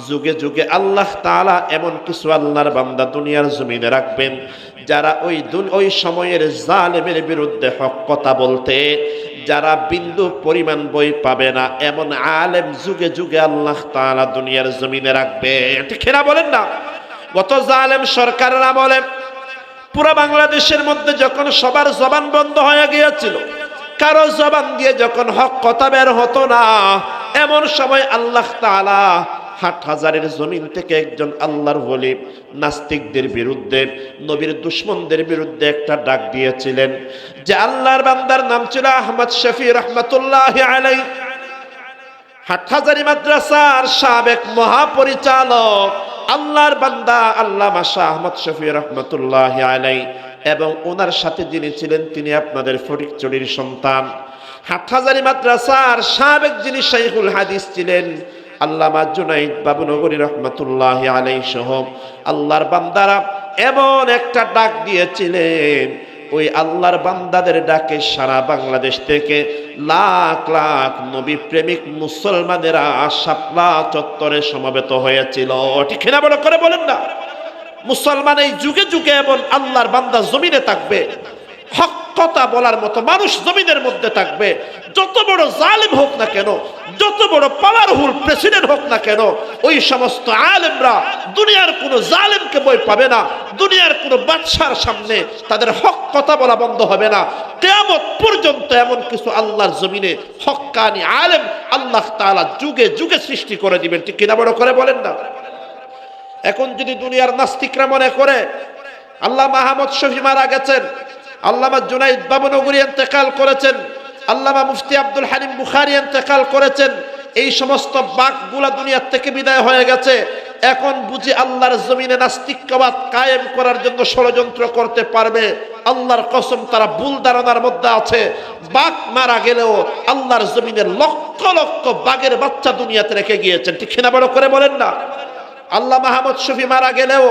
যুগে যুগে আল্লাহ তাআলা এমন কিছু আল্লাহর বান্দা দুনিয়ার জমিনে রাখবেন, যারা ওই সময়ের জালেমের বিরুদ্ধে হক কথা বলতে যারা বিন্দু পরিমাণ বই পাবে না, এমন আলেম যুগে যুগে আল্লাহ তাআলা দুনিয়ার জমিনে রাখবে। ঠিক না বলেন না? গত জালেম সরকারের আমলে পুরো বাংলাদেশের মধ্যে যখন সবার জবান বন্ধ হয়ে গিয়েছিল, কারো জবান দিয়ে যখন হক কথা বের হতো না, এমন সময় আল্লাহ তাআলা হাটহাজারের জমিন থেকে একজন আল্লাহর ওলি নাস্তিকদের বিরুদ্ধে, নবীর দুশমনদের বিরুদ্ধে একটা ডাক দিয়েছিলেন। যে আল্লাহর বান্দার নাম ছিল আহমদ শফি রাহমাতুল্লাহি আলাইহি, হাটহাজারি মাদ্রাসার সাবেক মহাপরিচালক, আল্লাহর বান্দা আল্লামা শাহ আহমদ শফি রাহমাতুল্লাহি আলাইহি, এবং ওনার সাথে যিনি ছিলেন তিনি আপনাদের ফটিকছড়ির সন্তান, হাটহাজারি মাদ্রাসার সাবেক যিনি শাইখুল হাদিস ছিলেন আল্লামা জুনাইদ বাবুনগরী রাহমাতুল্লাহি আলাইহি সহ আল্লাহর বান্দারা এমন একটা ডাক দিয়েছিলেন, ওই আল্লাহর বান্দাদের ডাকে সারা বাংলাদেশ থেকে লাখ লাখ নবী প্রেমিক মুসলমানেরা শাপলা চত্বরে সমবেত হয়েছিল। ঠিক না বড় করে বলেন না? মুসলমান এই যুগে যুগে এমন আল্লাহর বান্দা জমিনে থাকবে, হক কথা বলার মতো মানুষ জমিনের মধ্যে থাকবে। যত বড় জালেম হোক না কেন, যত বড় পাওয়ারফুল প্রেসিডেন্ট হোক না কেন, ওই সমস্ত আলেমরা দুনিয়ার কোনো জালেমকে ভয় পাবে না, দুনিয়ার কোনো বাদশার সামনে তাদের হক কথা বলা বন্ধ হবে না। কিয়ামত পর্যন্ত এমন কিছু আল্লাহর জমিনে হক্কানি আলেম আল্লাহ তাআলা যুগে যুগে সৃষ্টি করে দিবেন, ঠিক কিনা বড় করে বলেন না? এখন যদি দুনিয়ার নাস্তিকরা মনে করে আল্লামা আহমদ শফী মারা গেছেন, আল্লামা জুনাইদ বাবনগরী ইন্তেকাল করেছেন, আল্লামা মুফতি আব্দুল হালিম বুখারী ইন্তেকাল করেছেন, এই সমস্ত বাকগুলা দুনিয়ার থেকে বিদায় হয়ে গেছে, এখন বুঝি আল্লাহর জমিনে নাস্তিকবাদ কায়েম করার জন্য ষড়যন্ত্র করতে পারবে? আল্লাহর কসম, তারা ভুল ধারণার মধ্যে আছে। বাঘ মারা গেলেও আল্লাহর জমিনে লক্ষ লক্ষ বাঘের বাচ্চা দুনিয়াতে রেখে গিয়েছেন, ঠিক কিনা বড় করে বলেন না? আল্লামা আহমদ শফী মারা গেলেও,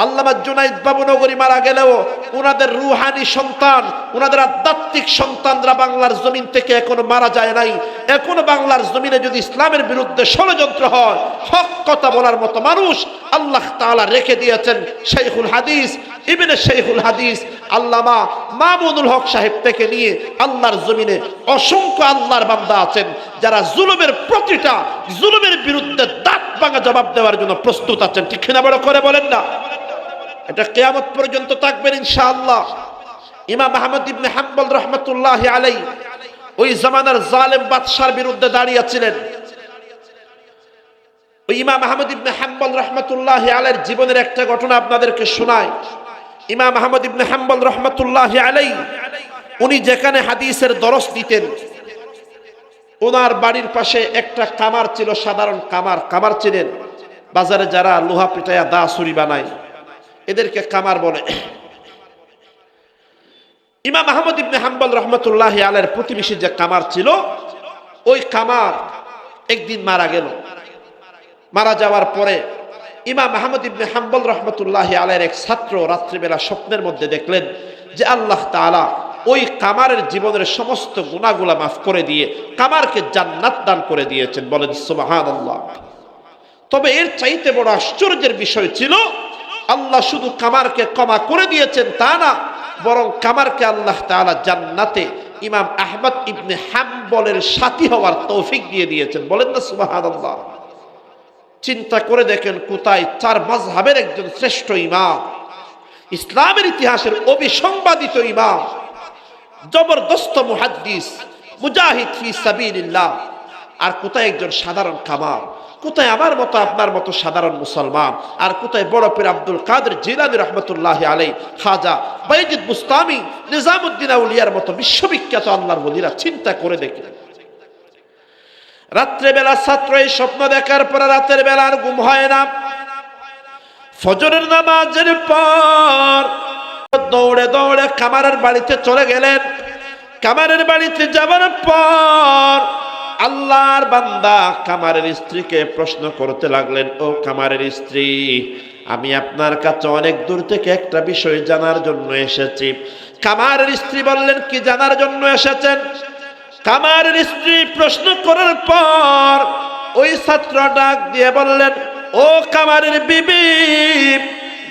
আল্লামা জুনাইদ বাবনগরী মারা গেলেও ওনাদের রুহানি সন্তান, ওনাদের আধ্যাত্মিক সন্তানরা বাংলার জমিন থেকে এখনো মারা যায় নাই। এখনো বাংলার জমিনে যদি ইসলামের বিরুদ্ধে ষড়যন্ত্র হয়, হক কথা বলার মতো মানুষ আল্লাহ তাআলা রেখে দিয়েছেন। শাইখুল হাদিস, ইবনে শাইখুল হাদিস আল্লামা মামুনুল হক সাহেব থেকে নিয়ে আল্লাহর জমিনে অসংখ্য আল্লাহর বান্দা আছেন যারা জুলুমের প্রতিটা জুলুমের বিরুদ্ধে দাঁত ভাঙা জবাব দেওয়ার জন্য প্রস্তুত আছেন, ঠিক কিনা বড় করে বলেন না? এটা কিয়ামত পর্যন্ত থাকবেন ইনশাআল্লাহ। ইমাম আহমদ ইবনে হাম্বল রাহমাতুল্লাহি আলাইহি ওই জামানার জালেম বাদশার বিরুদ্ধে দাঁড়িয়েছিলেন। ওই ইমাম আহমদ ইবনে হাম্বল রাহমাতুল্লাহি আলাইহির জীবনের একটা ঘটনা আপনাদেরকে শোনাই। ইমাম আহমদ ইবনে হাম্বল রাহমাতুল্লাহি আলাইহি উনি যেখানে হাদিসের দরস দিতেন, ওনার বাড়ির পাশে একটা কামার ছিল, সাধারণ কামার। কামার ছিলেন বাজারে যারা লোহা পিটাইয়া দা ছুরি বানায়, এদেরকে কামার বলে। ইমাম আহমদ ইবনে হাম্বল রাহমাতুল্লাহি আলাইহির প্রতিবেশী যে কামার ছিল, ওই কামার একদিন মারা গেল। মারা যাওয়ার পরে ইমাম আহমদ ইবনে হাম্বল রাহমাতুল্লাহি আলাইহির এক ছাত্র রাত্রিবেলা স্বপ্নের মধ্যে দেখলেন যে আল্লাহ তাআলা ওই কামারের জীবনের সমস্ত গুনাহগুলা মাফ করে দিয়ে কামারকে জান্নাত দান করে দিয়েছেন। বলেন সুবহানাল্লাহ। তবে এর চাইতে বড় আশ্চর্যের বিষয় ছিল, আল্লাহ শুধু কামারকে ক্ষমা করে দিয়েছেন তা না, বরং কামারকে আল্লাহ তাআলা জান্নাতে ইমাম আহমদ ইবনে হাম্বলের সাথী হওয়ার তৌফিক দিয়ে দিয়েছেন। বলেন না সুবহানাল্লাহ। চিন্তা করে দেখেন, কোথায় চার মাযহাবের একজন শ্রেষ্ঠ ইমাম, ইসলামের ইতিহাসের অবিসংবাদিত ইমাম, জবরদস্ত মুহাদ্দিস, মুজাহিদ ফি সাবিলিল্লাহ, আর কোথায় একজন সাধারণ কামার, কোথায় আমার মতো আপনার মতো সাধারণ মুসলমান, আর কোথায় বড় পীর আব্দুল কাদের জিলানী রাহমাতুল্লাহি আলাইহি, খাজা বাইজিদ বুস্তামি, নিজামুদ্দিন আউলিয়ার মতো বিশ্ববিখ্যাত আল্লাহর ওলিরা। চিন্তা করে দেখেন, রাত্রে বেলা ছাত্র এই স্বপ্ন দেখার পরে রাতের বেলা আর ঘুম হয় না। ফজরের নামাজের পর দৌড়ে দৌড়ে কামারের বাড়িতে চলে গেলেন। কামারের বাড়িতে যাবার পর আল্লাহর বান্দা কামারের স্ত্রীকে প্রশ্ন করতে লাগলেন, ও কামারের স্ত্রী, আমি আপনার কাছে অনেক দূর থেকে একটা বিষয় জানার জন্য এসেছি। কামারের স্ত্রী বললেন, কি জানার জন্য এসেছেন? কামারের স্ত্রী প্রশ্ন করার পর ওই ছাত্র ডাক দিয়ে বললেন, ও কামারের বিবি,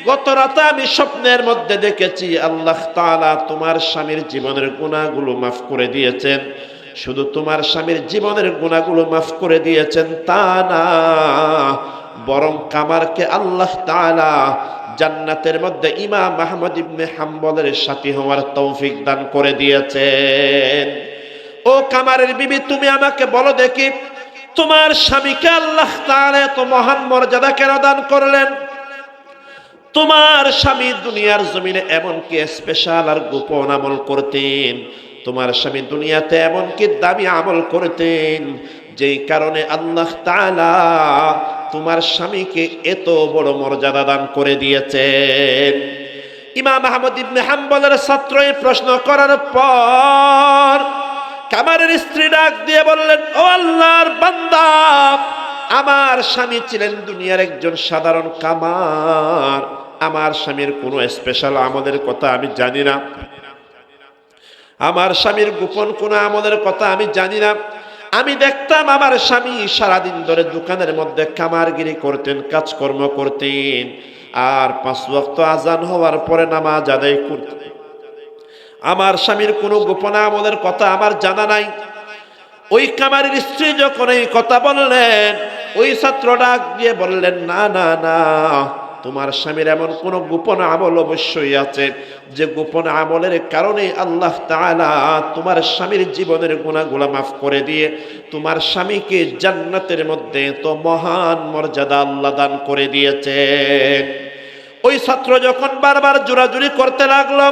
গত রাতে আমি স্বপ্নের মধ্যে দেখেছি আল্লাহ তাআলা তোমার স্বামীর জীবনের গুনাহগুলো মাফ করে দিয়েছেন। শুধু তোমার স্বামীর জীবনের গুনাহগুলো মাফ করে দিয়েছেন তা না, বরং কামারকে আল্লাহ তাআলা জান্নাতের মধ্যে ইমাম আহমদ ইবনে হাম্বলের সাথী হওয়ার তৌফিক দান করে দিয়েছেন। ও কামারের বিবি, তুমি আমাকে বলো দেখি, তোমার স্বামীকে আল্লাহ তাআলা এত মহান মর্যাদা কেন দান করলেন? তোমার স্বামী দুনিয়ার জমিনে এমন কি স্পেশাল আর গোপন আমল করতেন, তোমার স্বামী দুনিয়াতে এমন কি দামি আমল করতেন, যেই কারণে আল্লাহ তাআলা তোমার স্বামীকে এত বড় মর্যাদা দান করে দিয়েছেন? ইমাম আহমদ ইবনে হাম্বলের ছাত্র এই প্রশ্ন করার পর কামারের স্ত্রী ডাক দিয়ে বললেন, ও আল্লাহর বান্দা, আমার স্বামী ছিলেন দুনিয়ার একজন সাধারণ কামার। আমার স্বামীর কোনো স্পেশাল আমলের কথা আমি জানি না, আমার স্বামীর গোপন কোনো আমলের কথা আমি জানি না। আমি দেখতাম আমার স্বামী সারাদিন ধরে দোকানের মধ্যে কামারগিরি করতেন, কাজকর্ম করতেন, আর 5 ওয়াক্ত আজান হওয়ার পরে নামাজ আদায় করতেন। আমার স্বামীর কোনো গোপন আমলের কথা আমার জানা নাই। ওই কামারের স্ত্রী যখন এই কথা বললেন, ওই ছাত্র ডাক দিয়ে বললেন, না না না, তোমার স্বামীর এমন কোন গোপন আমল অবশ্যই আছে যে গোপন আমলের কারণে আল্লাহ তাআলা তোমার স্বামীর জীবনের গুনাহগুলো মাফ করে দিয়ে তোমার স্বামীকে জান্নাতের মধ্যে তো মহান মর্যাদা আল্লাহ দান করে দিয়েছে। ওই ছাত্র যখন বারবার জোরাজুরি করতে লাগলো,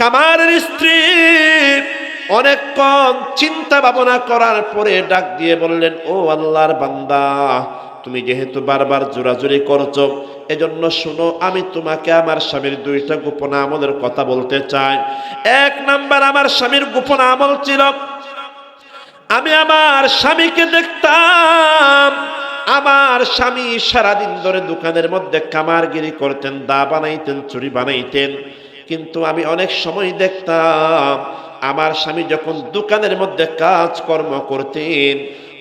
কামারের স্ত্রী অনেকক্ষণ চিন্তা ভাবনা করার পরে ডাক দিয়ে বললেন, ও আল্লাহর বান্দা, তুমি যেহেতু বারবার জোরাজুরি করছো, এজন্য শুনো, আমি তোমাকে আমার স্বামীর দুইটা গোপন আমলের কথা বলতে চাই। এক নাম্বার, আমার স্বামীর গোপন আমল ছিল, আমি আমার স্বামীকে দেখতাম, আমার স্বামী সারাদিন ধরে দোকানের মধ্যে কামারগিরি করতেন, দা বানাইতেন, চুরি বানাইতেন, কিন্তু আমি অনেক সময় দেখতাম আমার স্বামী যখন দোকানের মধ্যে কাজকর্ম করতেন,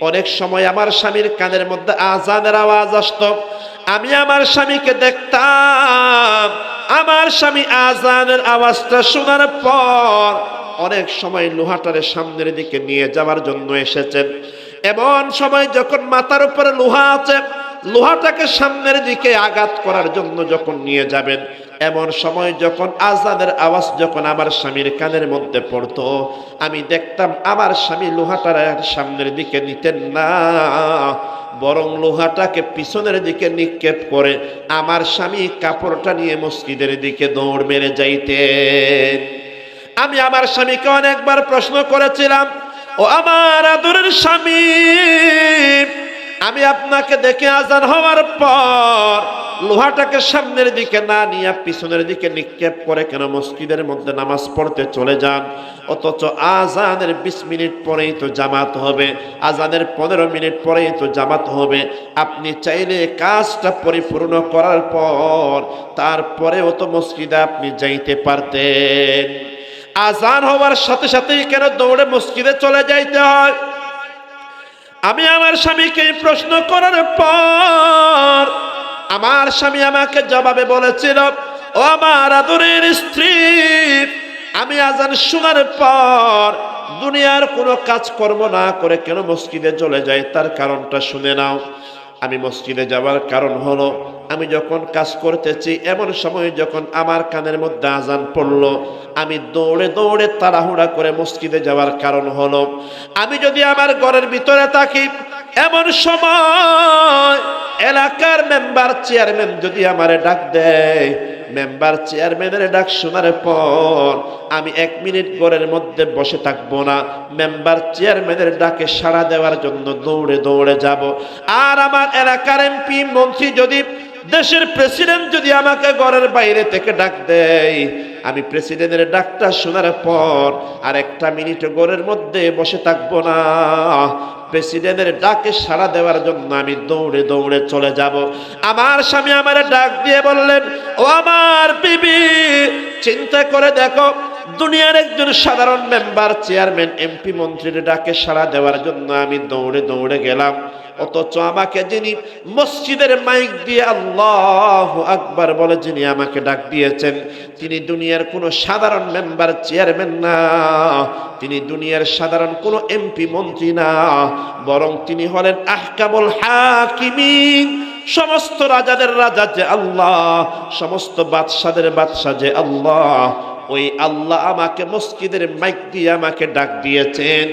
অনেক সময় আমার স্বামীর কানের মধ্যে আজানের আওয়াজ আসতো। আমি আমার স্বামীকে দেখতাম, আমার স্বামী আজানের আওয়াজটা শোনার পর অনেক সময় লোহাটারে সামনের দিকে নিয়ে যাওয়ার জন্য এসেছেন। এমন সময় যখন মাথার উপরে লোহা আছে, লোহাটাকে সামনের দিকে আঘাত করার জন্য যখন নিয়ে যাবেন, এমন সময় যখন আজানের আওয়াজ যখন আমার স্বামীর কানের মধ্যে পড়তো, আমি দেখতাম আমার স্বামী লোহাটার সামনের দিকে নিতেন না, বরং লোহাটাকে পিছনের দিকে নিক্ষেপ করে আমার স্বামী কাপড়টা নিয়ে মসজিদের দিকে দৌড় মেরে যাইতেন। আমি আমার স্বামীকে অনেকবার প্রশ্ন করেছিলাম, ও আমার আদরের স্বামী, আমি আপনাকে দেখে আজান হওয়ার পর লোহাটাকে সামনের দিকে না নিয়ে পিছনের দিকে নিক্ষেপ করে কেন মসজিদের মধ্যে নামাজ পড়তে চলে যান? অথচ আজানের 20 মিনিট পরেই তো জামাত হবে, আজানের 15 মিনিট পরেই তো জামাত হবে। আপনি চাইলে কাজটা পরিপূর্ণ করার পর তারপরেও তো মসজিদে আপনি যাইতে পারতেন। আজান হওয়ার সাথে সাথেই কেন দৌড়ে মসজিদে চলে যাইতে হয়? আমি আমার স্বামীকে প্রশ্ন করার পর আমার স্বামী আমাকে জবাবে বলেছিল, ও আমার আদরের স্ত্রী, আমি আজান শোনার পর দুনিয়ার কোনো কাজকর্ম না করে কেন মসজিদে চলে যাই, তার কারণটা শুনে নাও। আমি মসজিদে যাওয়ার কারণ হলো, আমি যখন কাজ করতেছি এমন সময় যখন আমার কানের মধ্যে আজান পড়লো, আমি দৌড়ে দৌড়ে তাড়াহুড়া করে মসজিদে যাওয়ার কারণ হলো, আমি যদি আমার ঘরের ভিতরে থাকি, এমন সময় এলাকার মেম্বার চেয়ারম্যান যদি আমারে ডাক দেয়, মেম্বার চেয়ারম্যানের ডাক শোনার পর আমি 1 মিনিট ঘরের মধ্যে বসে থাকবো না, মেম্বার চেয়ারম্যানের ডাকে সাড়া দেওয়ার জন্য দৌড়ে দৌড়ে যাব। আর আমার এলাকার এমপি মন্ত্রী যদি, দেশের প্রেসিডেন্ট যদি আমাকে ঘরের বাইরে থেকে ডাক দেয়, আমি প্রেসিডেন্টের ডাকটা শোনার পর আর 1 মিনিট ঘরের মধ্যে বসে থাকবো না, প্রেসিডেন্টের ডাকে সাড়া দেওয়ার জন্য আমি দৌড়ে দৌড়ে চলে যাব। আমার স্বামী আমার ডাক দিয়ে বললেন, ও আমার বিবি, চিন্তা করে দেখো, দুনিয়ার একজন সাধারণ মেম্বার চেয়ারম্যান এমপি মন্ত্রীর ডাকে সাড়া দেওয়ার জন্য আমি দৌড়ে দৌড়ে গেলাম, অথচ আমাকে যিনি মসজিদের মাইক দিয়ে আল্লাহু আকবার বলে যিনি আমাকে ডাক দিয়েছেন, তিনি দুনিয়ার কোনো সাধারণ মেম্বার চেয়ারম্যান না, তিনি দুনিয়ার সাধারণ কোনো এমপি মন্ত্রী না, বরং তিনি হলেন আহকামুল হাকিমিন, সমস্ত রাজাদের রাজা যে আল্লাহ, সমস্ত বাদশাদের বাদশা যে আল্লাহ, ওই আল্লাহ আমাকে মসজিদের মাইক দিয়ে আমাকে ডাক দিয়েছেন।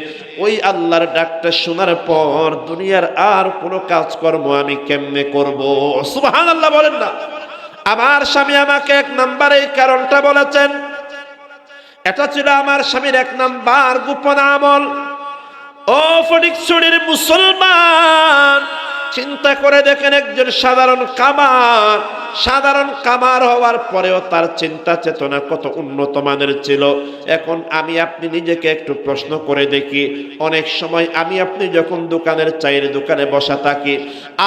ওই আল্লাহর ডাকটা শোনার পর দুনিয়ার আর কোনো কাজকর্ম আমি কেমনে করব? সুবহানাল্লাহ বলেন না। আমার স্বামী আমাকে 1 নাম্বার এই কারণটা বলেছেন, এটা ছিল আমার স্বামীর 1 নাম্বার গোপন আমল। ও ফটিকছড়ির মুসলমান, চিন্তা করে দেখেন, একজন সাধারণ কামার হওয়ার পরেও তার চিন্তা চেতনা কত উন্নত মানের ছিল। এখন আমি আপনি নিজেকে একটু প্রশ্ন করে দেখি, অনেক সময় আমি আপনি যখন দোকানের চায়ের দোকানে বসা থাকি,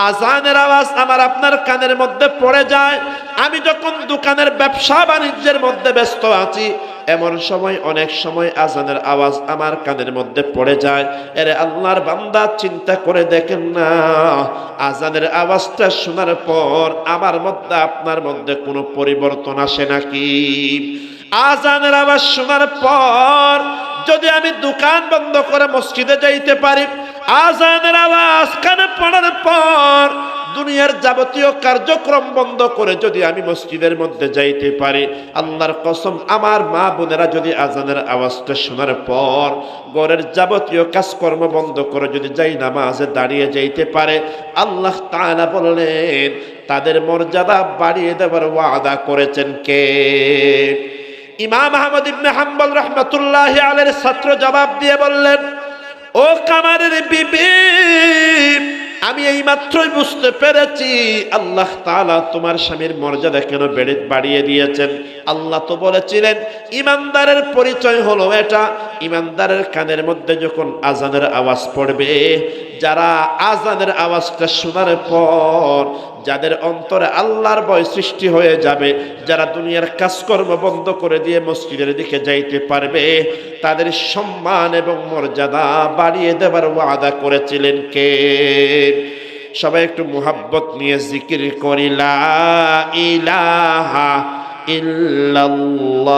আজানের আওয়াজ আমার আপনার কানের মধ্যে পড়ে যায়, আমি যখন দোকানের ব্যবসা বাণিজ্যের মধ্যে ব্যস্ত আছি, এমন সময় অনেক সময় আজানের আওয়াজ আমার কানের মধ্যে পড়ে যায়। এরে আল্লাহর বান্দা, চিন্তা করে দেখেন না, আজানের আওয়াজটা শোনার পর আমার মধ্যে আপনার মধ্যে কোনো পরিবর্তন আসে নাকি? আজানের আওয়াজ শোনার পর যদি আমি দোকান বন্ধ করে মসজিদে যাইতে পারি, আজানের আওয়াজ কানে পড়ার পর দুনিয়ার যাবতীয় কার্যক্রম বন্ধ করে যদি আমি মসজিদের মধ্যে যাইতে পারি, আল্লাহর কসম আমার মা বোনেরা যদি আজানের আওয়াজটা শোনার পর ঘরের যাবতীয় কাজকর্ম বন্ধ করে যদি যাই নামাজে দাঁড়িয়ে যাইতে পারে, আল্লাহ তাআলা বললেন তাদের মর্যাদা বাড়িয়ে দেওয়ার ওয়াদা করেছেন কে? ইমাম আহমদ ইবনে হাম্বল রাহমাতুল্লাহি আলাইহির ছাত্র জবাব দিয়ে বললেন, ও কামারের বিবি, আমি এই মাত্রই বুঝতে পেরেছি আল্লাহ তাআলা তোমার স্বামীর মর্যাদা কেন বাড়িয়ে দিয়েছেন। আল্লাহ তো বলেছিলেন ইমানদারের পরিচয় হলো এটা, ইমানদারের কানের মধ্যে যখন আজানের আওয়াজ পড়বে, যারা আজানের আওয়াজটা শোনার পর যাদের অন্তরে আল্লাহর ভয় সৃষ্টি হয়ে যাবে, যারা দুনিয়ার কাজকর্ম বন্ধ করে দিয়ে মসজিদের দিকে যাইতে পারবে, তাদের সম্মান এবং মর্যাদা বাড়িয়ে দেবার ওয়াদা করেছিলেন কে? সবাই একটু মুহাব্বত নিয়ে জিকির করি, লা ইলাহা ইল্লাল্লাহ,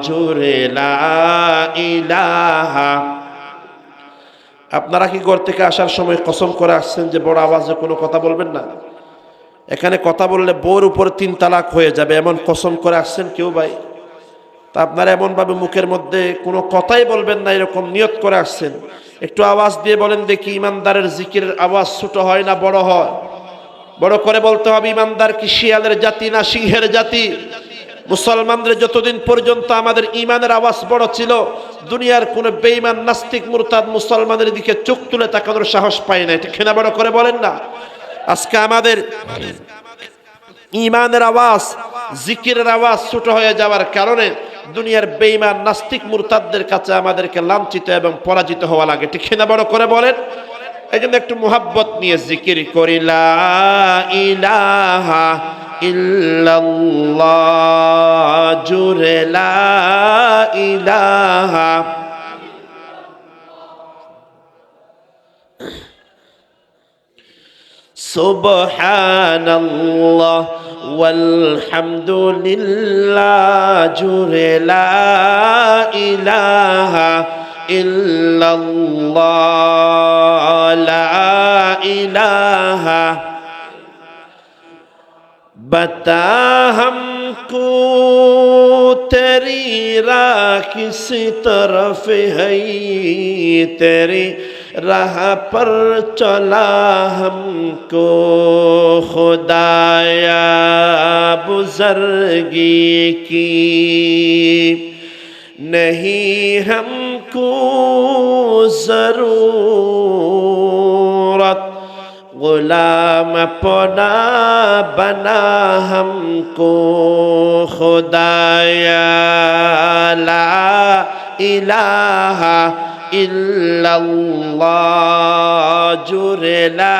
জোরে লা ইলাহা। আপনারা কি ঘর থেকে আসার সময় কসম করে আসছেন যে বড় আওয়াজে কোনো কথা বলবেন না? এখানে কথা বললে বউর উপর 3 তালাক হয়ে যাবে, এমন কসম করে আসছেন কেউ ভাই? তা আপনারা এমনভাবে মুখের মধ্যে কোনো কথাই বলবেন না এরকম নিয়ত করে আসছেন। একটু আওয়াজ দিয়ে বলেন দেখি, ইমানদারের জিকিরের আওয়াজ ছোট হয় না বড় হয়? বড় করে বলতে হবে। ইমানদার কি শিয়ালের জাতি না সিংহের জাতি? মুসলমানদের যতদিন পর্যন্ত আমাদের ইমানের আওয়াজ বড় ছিল, দুনিয়ার কোন বেঈমান নাস্তিক মুরতাদ মুসলমানের দিকে চোখ তুলে তাকানোর সাহস পায় না। এটা খেনা বড় করে বলেন না। আজকে আমাদের ইমানের আওয়াজ, জিকিরের আওয়াজ ছোট হয়ে যাওয়ার কারণে দুনিয়ার বেঈমান নাস্তিক মুরতাদদের কাছে আমাদেরকে লাঞ্ছিত এবং পরাজিত হওয়া লাগে। ঠিক খেনা বড় করে বলেন। এই জন্য একটু মুহাব্বত নিয়ে জিকির করি, লা ইলাহা ইল্লাল্লাহ, জোরে লা ইলাহা। সুবহানাল্লাহ ওয়ালহামদুলিল্লাহ, জোরে লা ইলাহা ইল্লাল্লাহ, লা ইলাহা। बता हमको तेरी राह किस तरफ है, तेरी राह पर चला हमको खुदाया बुज़ुर्गी की, नहीं हमको ज़रूरत गुलाम अपना बना हमको खुदाया, ला इलाहा इल्लल्लाह, जुरे ला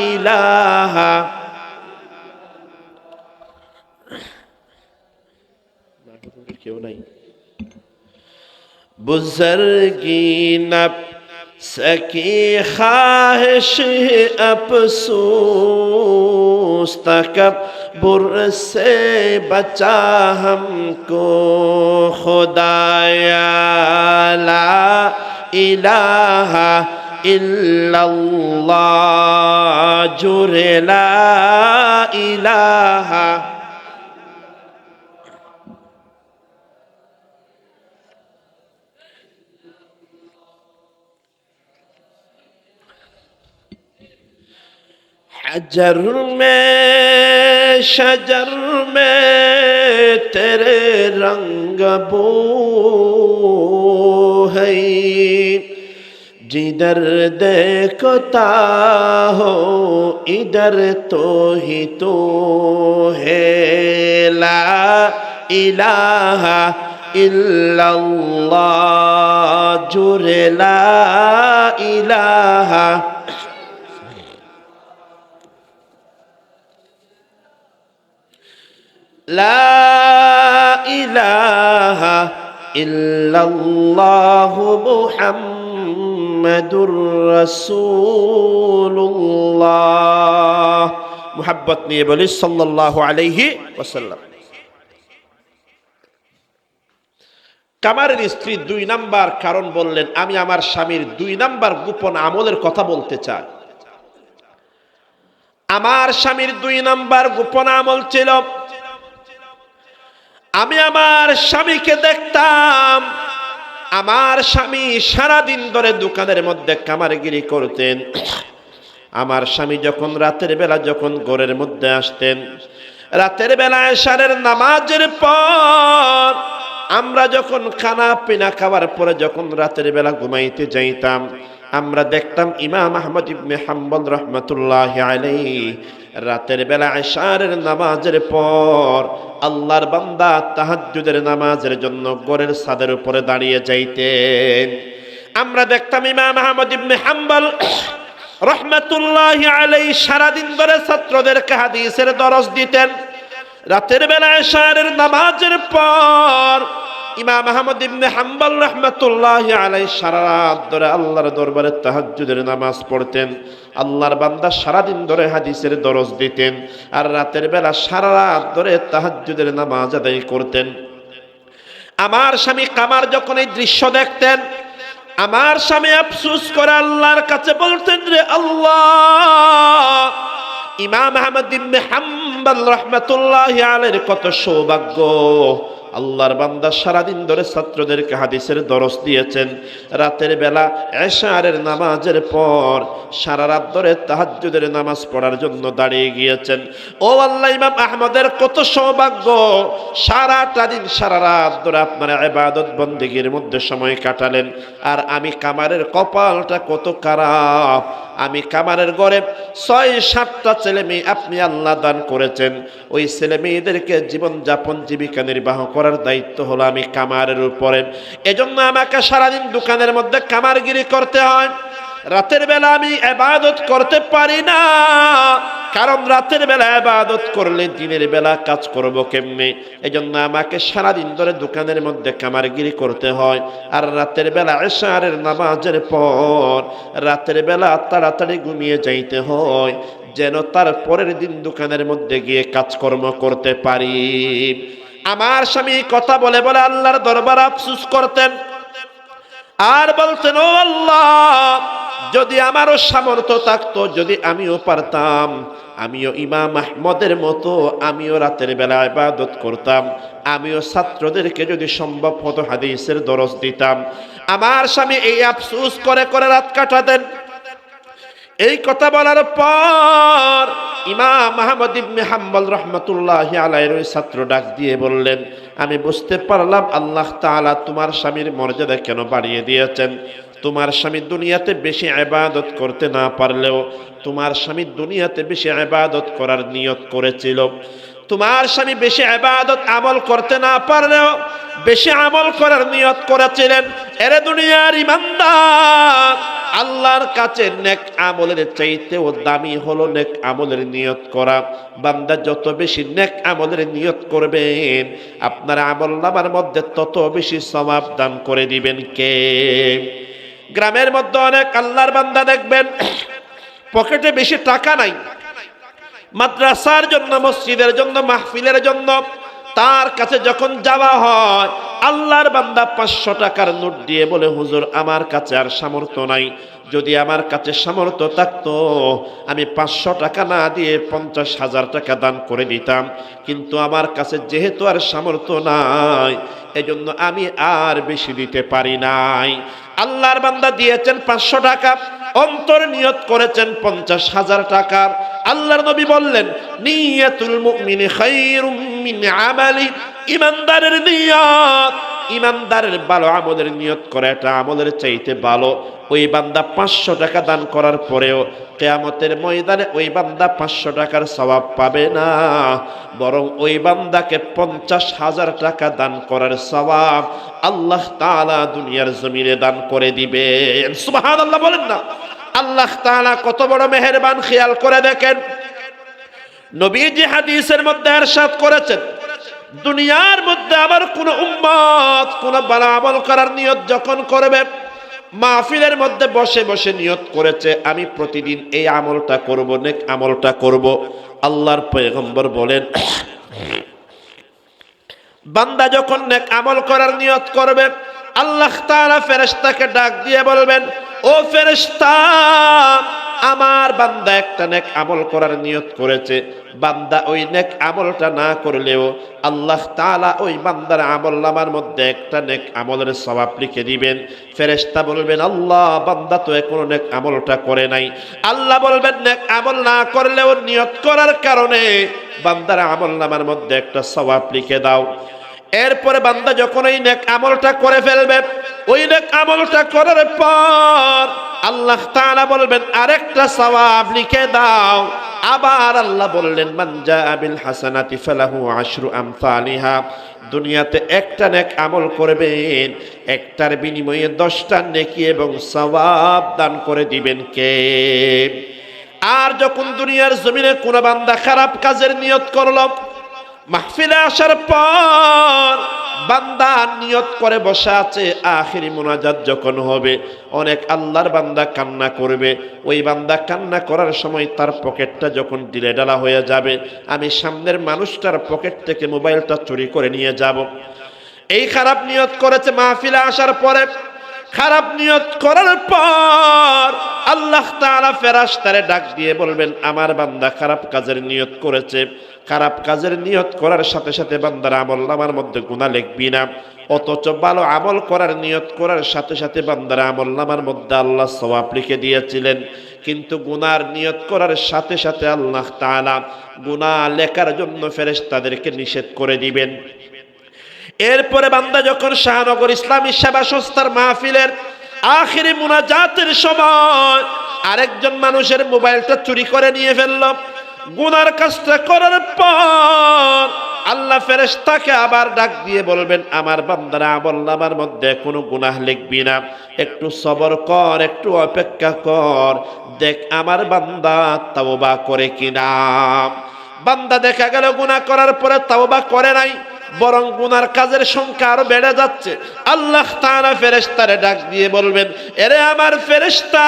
इलाहा। क्यों नहीं बुज़ुर्गी नब सकी ख्वाहिश अफसोस, तकब्बुर से बचा हमको खुदाया, ला इलाहा इल्लल्लाह, जुरे ला इलाहा। हजर में शजर में तेरे रंग बो है, जिधर देखता हो इधर तो ही तो है, ला इलाहा इल्लल्लाह, जुरे ला इलाहा। ला इलाहा इल्लल्लाह मुहम्मदुर रसूलुल्लाह। मुहब्बत निये बोली सल्लल्लाहु अलैहि वसल्लम। কামারের স্ত্রী 2 নাম্বার কারণ বললেন, আমি আমার স্বামীর 2 নাম্বার গোপন আমলের কথা বলতে চাই। আমার স্বামীর 2 নাম্বার গোপন আমল ছিল, আমি আমার স্বামীকে দেখতাম, আমার স্বামী সারাদিন ধরে দোকানের মধ্যে কামারগিরি করতেন। আমার স্বামী যখন রাতের বেলা যখন ঘরের মধ্যে আসতেন, রাতের বেলা এশারের নামাজের পর আমরা যখন খানা পিনা খাওয়ার পরে যখন রাতের বেলা ঘুমাইতে যাইতাম, আমরা দেখতাম ইমাম আহমদ ইবনে হাম্বল রহমতুল্লাহি আলাইহি রাতের বেলা এশারের নামাজের পর আল্লাহর বান্দা তাহাজ্জুদের নামাজের জন্য ঘরের ছাদের উপরে দাঁড়িয়ে যাইতেন। আমরা দেখতাম ইমাম আহমদ ইবনে হাম্বল রহমতুল্লাহি আলাইহি সারাদিন ধরে ছাত্রদেরকে হাদিসের দরস দিতেন। রাতের বেলা এশারের নামাজের পর ইমাম আহমদ ইবনে হাম্বল রহমতুল্লাহি আলাইহি সারা রাত ধরে আল্লাহর দরবারে তাহাজ্জুদের নামাজ পড়তেন। আল্লাহর বান্দা সারাদিন ধরে হাদিসের দরস দিতেন আর রাতের বেলা সারা রাত ধরে তাহাজ্জুদের নামাজ আদায় করতেন। আমার স্বামী কামার যখন এই দৃশ্য দেখতেন, আমার স্বামী আফসোস করে আল্লাহর কাছে বলতেন, রে আল্লাহ, ইমাম আহমদ ইবনে হাম্বল রাহমাতুল্লাহি আলাইহির কত সৌভাগ্য, আল্লাহর বান্দা সারাদিন ধরে ছাত্রদেরকে হাদিসের দরস দিয়েছেন, রাতের বেলা এশারের নামাজের পর সারা রাত ধরে তাহাজ্জুদের নামাজ পড়ার জন্য দাঁড়িয়ে গিয়েছেন। ও আল্লাহ, ইমাম আহমদের কত সৌভাগ্য, সারাটা দিন সারা রাত ধরে আপনার ইবাদত বন্দেগীর মধ্যে সময় কাটালেন। আর আমি কামারের কপালটা কত খারাপ, আমি কামারের ঘরে 6-7টা ছেলে মেয়ে আপনি আল্লাহ দান করেছেন। ওই ছেলে মেয়েদেরকে জীবনযাপন জীবিকা নির্বাহ করার দায়িত্ব হলো আমি কামারের উপরে। এজন্য আমাকে সারাদিন দোকানের মধ্যে কামারগিরি করতে হয়। রাতের বেলা আমি ইবাদত করতে পারি না, কারণ রাতের বেলা ইবাদত করলে দিনের বেলা কাজ করব কেমনে? এজন্য আমাকে সারাদিন ধরে দোকানের মধ্যে কামারগিরি করতে হয়। আর রাতের বেলা এশারের নামাজের পর রাতের বেলা তাড়াতাড়ি ঘুমিয়ে যাইতে হয়, যেন তার পরের দিন দোকানের মধ্যে গিয়ে কাজকর্ম করতে পারি। আমার স্বামী কথা বলে বলে আল্লাহর দরবারে আফসোস করতেন আর বলতেন, ও আল্লাহ, যদি আমারও সামর্থ্য থাকতো, যদি আমিও পারতাম, আমিও ইমাম আহমদের মতো আমিও রাতের বেলা ইবাদত করতাম, আমিও ছাত্রদেরকে যদি সম্ভব হতো হাদিসের দরস দিতাম। আমার স্বামী এই আফসোস করে করে রাত কাটাতেন। এই কথা বলার পর ইমাম আহমদ ইবনে হাম্বল রাহমাতুল্লাহি আলাইহির ওই ছাত্র ডাক দিয়ে বললেন, আমি বুঝতে পারলাম আল্লাহ তাআলা তোমার স্বামীর মর্যাদা কেন বাড়িয়ে দিয়েছেন। তোমার স্বামী দুনিয়াতে বেশি ইবাদত করতে না পারলেও তোমার স্বামী দুনিয়াতে বেশি ইবাদত করার নিয়ত করেছিল। তোমার স্বামী বেশি ইবাদত আমল করতে না পারলেও বেশি আমল করার নিয়ত করেছিলেন। এরে দুনিয়ার ইমানদার, আল্লাহর কাছে নেক আমলের চাইতেও দামি হলো নেক আমলের নিয়ত করা। বান্দা যত বেশি নেক আমলের নিয়ত করবেন, আপনার আমলনামার মধ্যে তত বেশি সওয়াব দান করে দিবেন কে? গ্রামের মধ্যে অনেক আল্লাহর বান্দা দেখবেন পকেটে বেশি টাকা নাই, মাদ্রাসার জন্য, মসজিদের জন্য, মাহফিলের জন্য তার কাছে যখন যাওয়া হয়, আল্লাহর বান্দা 500 টাকার নোট দিয়ে বলে, হুজুর আমার কাছে আর সামর্থ্য নাই, যদি আমার কাছে সামর্থ্য থাকতো আমি 500 টাকা না দিয়ে 50,000 টাকা দান করে দিতাম, কিন্তু আমার কাছে যেহেতু আর সামর্থ্য নাই, এজন্য আমি আর বেশি দিতে পারি নাই। আল্লাহর বান্দা দিয়েছেন 500 টাকা, অন্তর নিয়ত করেছেন 50,000 টাকার। আল্লাহর নবী বললেন, নিয়াতুল মুমিনি খায়রুম মিন আমালি, ইমানদারের নিয়ত, ইমানদারের ভালো আমলের নিয়ত করে এটা আমলের চাইতে ভালো। ওই বান্দা 500 টাকা দান করার পরেও কিয়ামতের ময়দানে ওই বান্দা 500 টাকার সওয়াব পাবে না, বরং ওই বান্দাকে 50,000 টাকা দান করার সওয়াব আল্লাহ তাআলা দুনিয়ার জমিনে দান করে দিবেন। সুবহানাল্লাহ বলেন না? আল্লাহ তাআলা কত বড় মেহেরবান, খেয়াল করে দেখেন। নবীজি হাদিসের মধ্যে ইরশাদ করেছেন, দুনিয়ার মধ্যে আমার কোন উম্মত কোন ভালো আমল করার নিয়ত যখন করবে, মাহফিলের মধ্যে বসে বসে নিয়ত করেছে আমি প্রতিদিন এই আমলটা করব, নেক আমলটা করব, আল্লাহর পয়গম্বর বলেন বান্দা যখন নেক আমল করার নিয়ত করবে, আল্লাহ তাআলা ফেরেশতাকে ডাক দিয়ে বলবেন, ও ফেরেশতা, আমার বান্দা একটা নেক আমল করার নিয়ত করেছে। বান্দা ওই নেক আমলটা না করলেও আল্লাহ তাআলা ওই বান্দার আমলনামার মধ্যে একটা নেক আমলের সওয়াব লিখে দিবেন। ফেরেশতা বলবেন, আল্লাহ, বান্দা তো এখনো নেক আমলটা করে নাই। আল্লাহ বলবেন, নেক আমল না করলেও নিয়ত করার কারণে বান্দার আমলনামার মধ্যে একটা সওয়াব লিখে দাও। এরপরে বান্দা যখন ওই নেক আমলটা করে ফেলবে, ওই নেক আমলটা করার পর আল্লাহ তাআলা বলবেন, আরেকটা সওয়াব লিখে দাও। আবার আল্লাহ বললেন, মান জাআ বিল হাসানাতি ফালাহু আশরু আমসালিহা। দুনিয়াতে একটা নেক আমল করবেন, একটার বিনিময়ে 10টা নেকি এবং সওয়াব দান করে দিবেন কে? আর যখন দুনিয়ার জমিনে কোন বান্দা খারাপ কাজের নিয়ত করলো, মাহফিলে আসার পর বান্দা নিয়ত করে বসে আছে, আখিরি মুনাজাত যখন হবে অনেক আল্লাহর বান্দা কান্না করবে। ওই বান্দা কান্না করার সময় তার পকেটটা যখন ঢিলে ঢালা হয়ে যাবে, আমি সামনের মানুষটার পকেট থেকে মোবাইলটা চুরি করে নিয়ে যাব। এই খারাপ নিয়ত করেছে মাহফিলে আসার পরে। খারাপ নিয়ত করার পর আল্লাহ তাআলা ফেরেশতারে ডাক দিয়ে বলবেন, আমার বান্দা খারাপ কাজের নিয়ত করেছে। খারাপ কাজের নিয়ত করার সাথে সাথে বান্দার আমলনামার মধ্যে গুনাহ লিখবি না, অথচ ভালো আমল করার নিয়ত করার সাথে সাথে বান্দার আমলনামার মধ্যে আল্লাহ সওয়াব লিখে দিয়েছিলেন। কিন্তু গুনার নিয়ত করার সাথে সাথে আল্লাহ তাআলা গুনাহ লেখার জন্য ফেরেশতাদেরকে নিষেধ করে দিবেন। এরপরে বান্দা যখন শাহনগর ইসলামী সেবা সংস্থার মাহফিলের আখিরি মুনাজাতের সময় আরেকজন মানুষের মোবাইলটা চুরি করে নিয়ে ফেলল, গুনার কাজটা করার পর আল্লাহ ফেরেশতাকে আবার ডাক দিয়ে বলবেন, আমার বান্দারা আমলনামার মধ্যে কোনো গুনাহ লিখবি না, একটু সবর কর, একটু অপেক্ষা কর, দেখ আমার বান্দা তাওবা করে কিনা। বান্দা দেখা গেল গুনাহ করার পরে তাওবা করে নাই, বরং গুনার কাজের সংখ্যা আরো বেড়ে যাচ্ছে। আল্লাহ তাআলা ফেরেশতারে ডাক দিয়ে বলবেন, এরে আমার ফেরেশতা,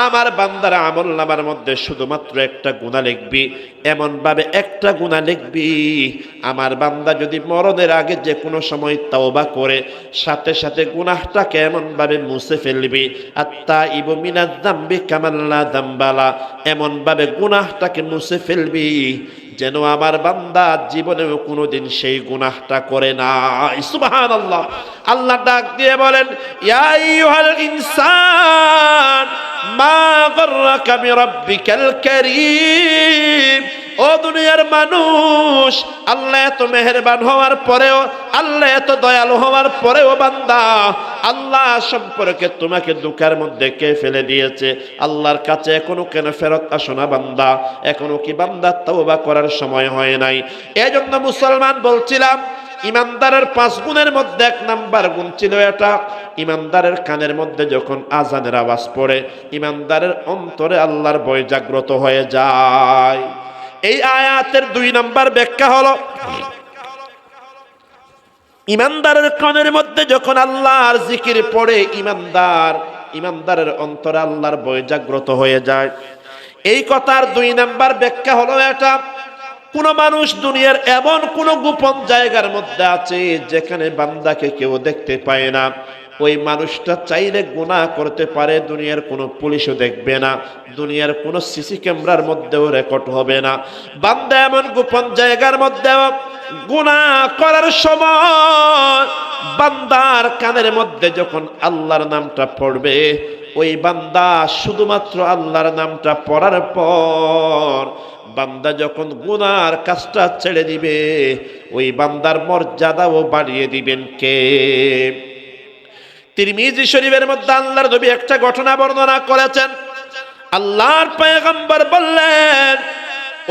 আমার বান্দার আমলনামার মধ্যে শুধুমাত্র একটা গুনাহ লিখবি, এমন ভাবে একটা গুনাহ লিখবি, আমার বান্দা যদি মরণের আগে যে কোনো সময় তাওবা করে সাথে সাথে গুনাহটাকে এমন ভাবে মুছে ফেলবি, আত্তাইবু মিনাজ যামবি কামাল্লা যামবালা, এমন ভাবে গুনাহটাকে মুছে ফেলবি যেন আমার বান্দা জীবনেও কোনোদিন সেই গুনাহটা করে না। সুবহানাল্লাহ। আল্লাহ ডাক দিয়ে বলেন, ইয়া আইয়ুহাল ইনসান মা গররাকা বিরাব্বিকাল কারীম। ও দুনিয়ার মানুষ, আল্লাহ এত মেহেরবান হওয়ার পরেও, আল্লাহ এত দয়ালু হওয়ার পরেও বান্দা আল্লাহ সম্পর্কে তোমাকে দুঃখের মধ্যে কে ফেলে দিয়েছে? আল্লাহর কাছে এখনো কেন ফেরত আসো না বান্দা? এখনো কি বান্দা তওবা করার সময় হয় নাই? এজন্য মুসলমান বলছিলাম, ইমানদারের 5 গুণের মধ্যে 1 নাম্বার গুণ ছিল এটা, ইমানদারের কানের মধ্যে যখন আজানের আওয়াজ পড়ে, ইমানদারের অন্তরে আল্লাহর ভয় জাগ্রত হয়ে যায়। এই আয়াতের 2 নাম্বার ব্যাখ্যা হলো, ইমানদারের কানের মধ্যে যখন আল্লাহর জিকির পড়ে, ইমানদারের অন্তরে আল্লাহর ভয় জাগ্রত হয়ে যায়। এই কথার 2 নাম্বার ব্যাখ্যা হলো এটা, কোন মানুষ দুনিয়ার এমন কোন গোপন জায়গার মধ্যে আছে যেখানে বান্দাকে কেউ দেখতে পায় না, ওই মানুষটা চাইলে গুনাহ করতে পারে, দুনিয়ার কোনো পুলিশও দেখবে না, দুনিয়ার কোনো সিসি ক্যামেরার মধ্যেও রেকর্ড হবে না। বান্দা এমন গোপন জায়গার মধ্যে গুনাহ করার সময় বান্দার কানের মধ্যে যখন আল্লাহর নামটা পড়বে, ওই বান্দা শুধুমাত্র আল্লাহর নামটা পড়ার পর বান্দা যখন গুনার কাজটা ছেড়ে দিবে, ওই বান্দার মর্যাদাও বাড়িয়ে দিবেন কে? তিরমিজি শরীফের মধ্যে আল্লাহর নবী একটা ঘটনা বর্ণনা করেছেন। আল্লাহর পয়গম্বর বললেন,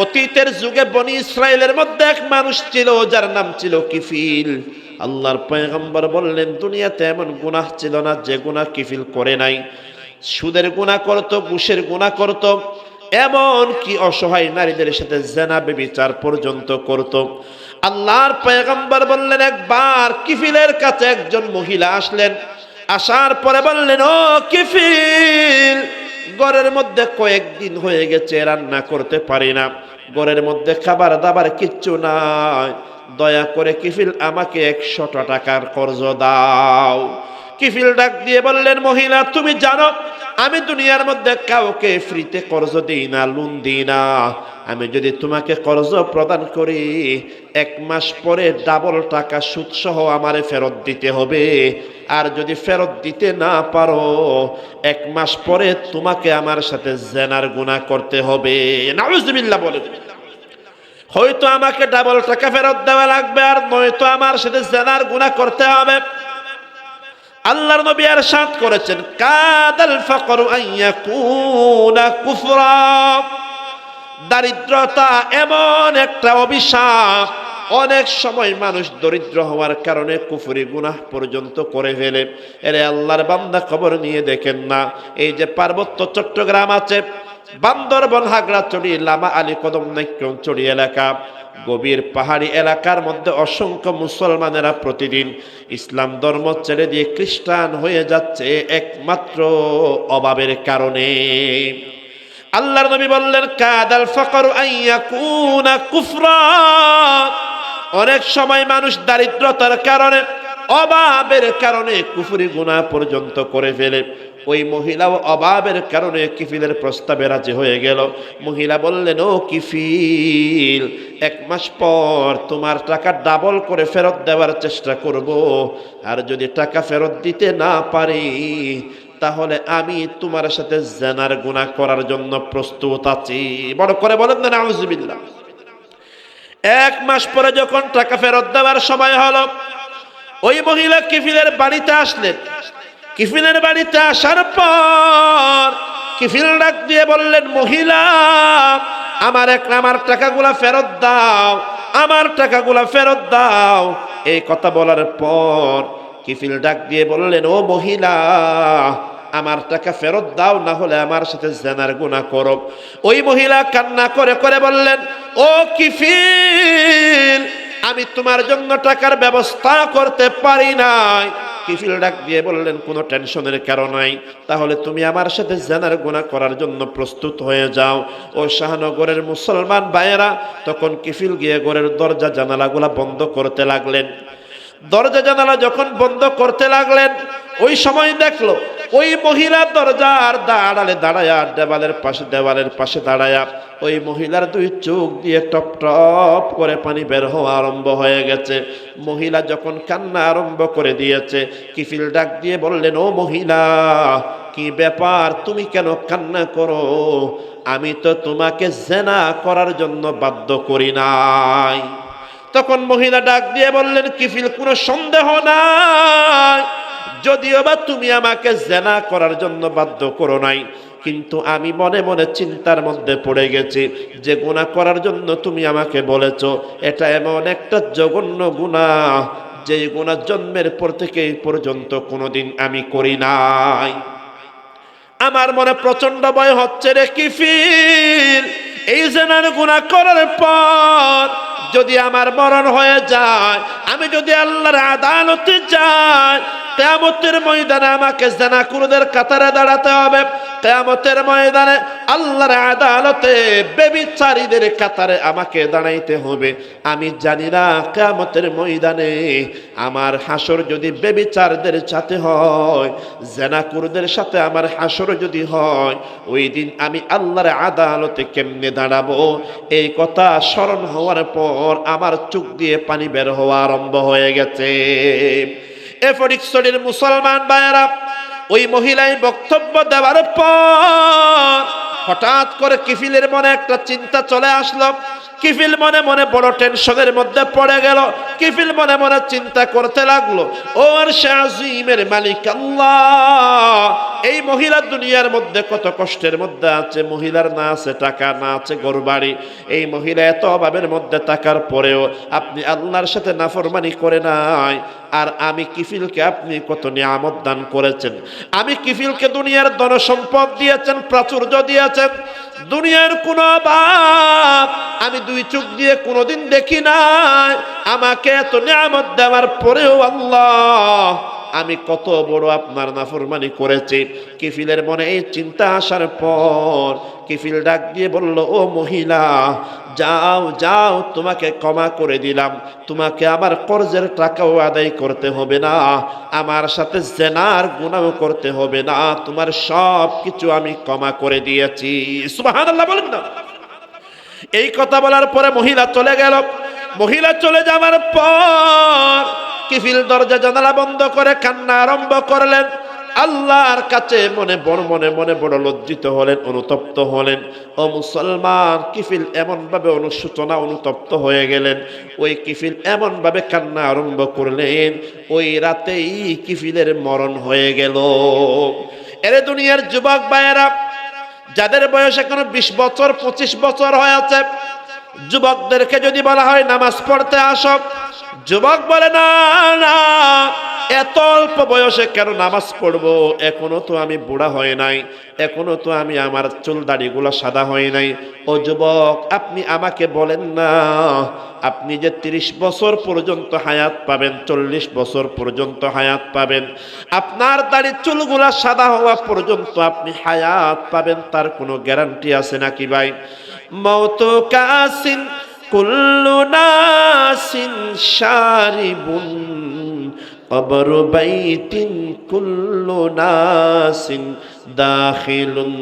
অতীতের যুগে বনি ইসরায়েলের মধ্যে এক মানুষ ছিল যার নাম ছিল কিফিল। আল্লাহর পয়গম্বর বললেন, দুনিয়াতে এমন গুনাহ ছিল না যে গুনাহ কিফিল করে নাই। সুদের গুনাহ করত, ঘুষের গুনাহ করত, এমন কি অসহায় নারীদের সাথে জেনা ব্যভিচার পর্যন্ত করত। আল্লাহর পয়গম্বর বললেন, একবার কিফিলের কাছে একজন মহিলা আসলেন। আসার পরে বললেন, ও কিফিল, ঘরের মধ্যে কয়েকদিন হয়ে গেছে রান্না করতে পারি না, ঘরের মধ্যে খাবার দাবার কিচ্ছু নাই, দয়া করে কিফিল আমাকে 100 টাকার কর্জ দাও। কিফিল ডাক দিয়ে বললেন, মহিলা তুমি জানো আমি দুনিয়ার মধ্যে কাউকে ফ্রিতে কর্জ দিই না, লোন দিই না। আমি যদি তোমাকে কর্জ প্রদান করি 1 মাস পরে ডাবল টাকা সুদ সহ আমারে ফেরত দিতে হবে। আর যদি ফেরত দিতে না পারো 1 মাস পরে তোমাকে আমার সাথে জেনার গুনাহ করতে হবে। নাউজুবিল্লাহ বলেন। হয়তো আমাকে ডাবল টাকা ফেরত দেওয়া লাগবে, আর নয়তো আমার সাথে জেনার গুনাহ করতে হবে। আল্লাহর নবী ইরশাদ করেছেন, কাদাল ফাকরু আন ইয়াকুনা কুফরা। দারিদ্রতা এমন একটা অভিশাপ, অনেক সময় মানুষ দরিদ্র হওয়ার কারণে কুফরি গুনাহ পর্যন্ত করে ফেলে। এরে আল্লাহর বান্দা খবর নিয়ে দেখেন না, এই যে পার্বত্য চট্টগ্রাম আছে, বান্দরবন, হাগড়াছড়ি, লামা আলী কদম নাইক্ষ্যংছড়ি এলাকা, গভীর পাহাড়ি এলাকার মধ্যে অসংখ্য মুসলমানেরা প্রতিদিন ইসলাম ধর্ম ছেড়ে দিয়ে খ্রিস্টান হয়ে যাচ্ছে একমাত্র অভাবের কারণে। আল্লাহর নবী বললেন, কাদাল ফাকরু আন ইয়াকুনা কুফরা। অনেক সময় মানুষ দারিদ্রতার কারণে, অভাবের কারণে কুফরি গুনাহ পর্যন্ত করে ফেলে। ওই মহিলাও অভাবের কারণে কিফিলের প্রস্তাবে রাজি হয়ে গেল। মহিলা বললেন, ও কিফিল, 1 মাস পর তোমার টাকা ডাবল করে ফেরত দেওয়ার চেষ্টা করব। আর যদি টাকা ফেরত দিতে না পারি তাহলে আমি তোমার সাথে জেনার গুনাহ করার জন্য প্রস্তুত আছি। বড় করে বলেন না নাউজুবিল্লাহ। 1 মাস পরে যখন টাকা ফেরত দেওয়ার সময় হলো, ওই মহিলা কিফিলের বাড়িতে আসলেন। কিফিলের বাড়িতে আসার পর কিফিল ডাক দিয়ে বললেন, মহিলা আমার টাকাগুলা ফেরত দাও, আমার টাকাগুলা ফেরত দাও। এই কথা বলার পর কিফিল ডাক দিয়ে বললেন, ও মহিলা, আমার টাকা ফেরত দাও, না হলে আমার সাথে জেনার গুনাহ করো। ওই মহিলা কান্না করে করে বললেন, ও কিফিল, আমি তোমার জন্য টাকার ব্যবস্থা করতে পারি নাই। কিফিল ডাক দিয়ে বললেন, কোনো টেনশনের কারণ নাই, তাহলে তুমি আমার সাথে জেনার গুনাহ করার জন্য প্রস্তুত হয়ে যাও। ও শাহনগরের মুসলমান ভাইয়েরা, তখন কিফিল গিয়ে ঘরের দরজা জানালাগুলা বন্ধ করতে লাগলেন। দরজা জানালা যখন বন্ধ করতে লাগলেন, ওই সময় দেখলো ওই মহিলা দরজার আড়ালে দাঁড়ায়া, দেওয়ালের পাশে দাঁড়ায়া ওই মহিলার 2 চোখ দিয়ে টপ টপ করে পানি বের হওয়া আরম্ভ হয়ে গেছে। মহিলা যখন কান্না আরম্ভ করে দিয়েছে, কিফিল ডাক দিয়ে বললেন, ও মহিলা, কি ব্যাপার, তুমি কেন কান্না করো? আমি তো তোমাকে জেনা করার জন্য বাধ্য করি নাই। তখন মহিলা ডাক দিয়ে বললেন, কিফিল, কোনো সন্দেহ নাই, যদিও বা তুমি আমাকে জেনা করার জন্য বাধ্য করো নাই, কিন্তু আমি মনে মনে চিন্তার মধ্যে পড়ে গেছি যে গুনাহ করার জন্য তুমি আমাকে বলেছো, এটা এমন একটা জঘন্য গুনাহ যে গুনাহ জন্মের পর থেকে এই পর্যন্ত কোনোদিন আমি করি নাই। আমার মনে প্রচন্ড ভয় হচ্ছে রে কিফিল, এই জেনার গুনাহ করার পর যদি আমার মরণ হয়ে যায়, আমি যদি আল্লাহর আদালতে যাই, কিয়ামতের ময়দানে আমাকে জেনাখোরদের কাতারে দাঁড়াতে হবে। কিয়ামতের ময়দানে আল্লাহর আদালতে ব্যভিচারীদের কাতারে আমাকে দাঁড়াইতে হবে। আমি জানি না কিয়ামতের ময়দানে আমার হাসর যদি ব্যভিচারদের সাথে হয়, জেনাখোরদের সাথে আমার হাসর যদি হয়, ওই দিন আমি আল্লাহর আদালতে কেমনে দাঁড়াবো? এই কথা স্মরণ হওয়ার পর আমার চোখ দিয়ে পানি বের হওয়া আরম্ভ হয়ে গেছে। ফটিকছড়ির মুসলমান ভাইয়েরা, ওই মহিলাই বক্তব্য দেওয়ার পর হঠাৎ করে কিফিলের মনে একটা চিন্তা চলে আসলো। কিফিল মনে মনে বড় টেনশনের মধ্যে পড়ে গেল। কিফিল মনে মনে চিন্তা করতে লাগলো, ও আরশে আজিমের মালিক আল্লাহ, এই মহিলা দুনিয়ার মধ্যে কত কষ্টের মধ্যে আছে। মহিলার না আছে টাকা, না আছে ঘরবাড়ি। এই মহিলা এত অভাবের মধ্যে থাকার পরেও আপনি আল্লাহর সাথে নাফরমানি করে নাই। আর আমি কিফিলকে আপনি কত নিয়ামত দান করেছেন। আমি কিফিলকে দুনিয়ার ধন সম্পদ দিয়েছেন, প্রাচুর্য দিয়েছেন, দুনিয়ার কোনো অভাব আমি 2 চোখ দিয়ে কোনোদিন দেখি নাই। আমাকে এত নিয়ামত দেওয়ার পরেও আল্লাহ আমি কত বড় আপনার নাফরমানি করেছি। কিফিলের মনে এই চিন্তা আসার পর কিফিল ডাক দিয়ে বলল, ও মহিলা, যাও যাও, তোমাকে ক্ষমা করে দিলাম, তোমাকে আমার কর্জের টাকাও আদায় করতে হবে না, আমার সাথে জেনার গুনাহ করতে হবে না, তোমার সব কিছু আমি ক্ষমা করে দিয়েছি। সুবহানাল্লাহ বলেন না। এই কথা বলার পরে মহিলা চলে গেল। মহিলা চলে যাওয়ার পর কিফিল দরজা জানালা বন্ধ করে কান্না আরম্ভ করলেন। আল্লাহর কাছে মনে বড় লজ্জিত হলেন, অনুতপ্ত হলেন। ও মুসলমান, কিফিল এমন ভাবে অনুশোচনা অনুতপ্ত হয়ে গেলেন। ওই কিফিল এমন ভাবে কান্না আরম্ভ করলেন, ওই রাতেই কিফিলের মরণ হয়ে গেল। এরে দুনিয়ার যুবক ভাইয়েরা, যাদের বয়স এখনো 20 বছর 25 বছর হয়েছে, যুবকদেরকে যদি বলা হয় নামাজ পড়তে আসো, যুবক বলে না না, এত অল্প বয়সে কেন নামাজ পড়বো, এখনো তো আমি বুড়া হয় নাই, এখনো তো আমি আমার চুল দাড়িগুলো সাদা হয় নাই। ও যুবক, আপনি আমাকে বলেন না, আপনি যে 30 বছর পর্যন্ত হায়াত পাবেন, 40 বছর পর্যন্ত হায়াত পাবেন, আপনার দাড়ি চুলগুলা সাদা হওয়া পর্যন্ত আপনি হায়াত পাবেন, তার কোনো গ্যারান্টি আছে নাকি ভাই? মওত কাসিন কুল্লু নাসিন শারিবুন কবর বাইতিন কুল্লু নাসিন দাখিলুন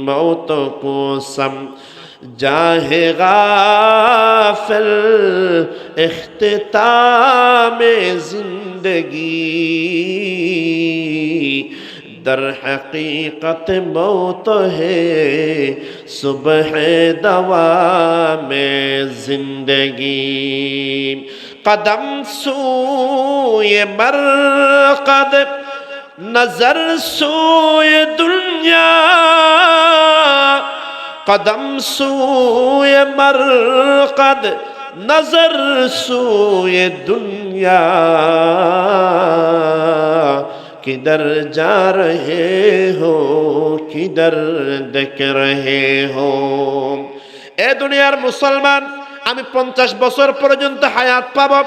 মওত কুসাম জাহে গাফিল ইখতিতামে জিন্দগি در حقیقت موت ہے صبح دوام زندگی قدم سوئے مرقد نظر سوئے دنیا قدم سوئے مرقد نظر سوئے دنیا किधर जा रहे हो किधर देख रहे हो। এ দুনিয়ার মুসলমান, আমি 50 বছর পর্যন্ত হায়াত পাবো,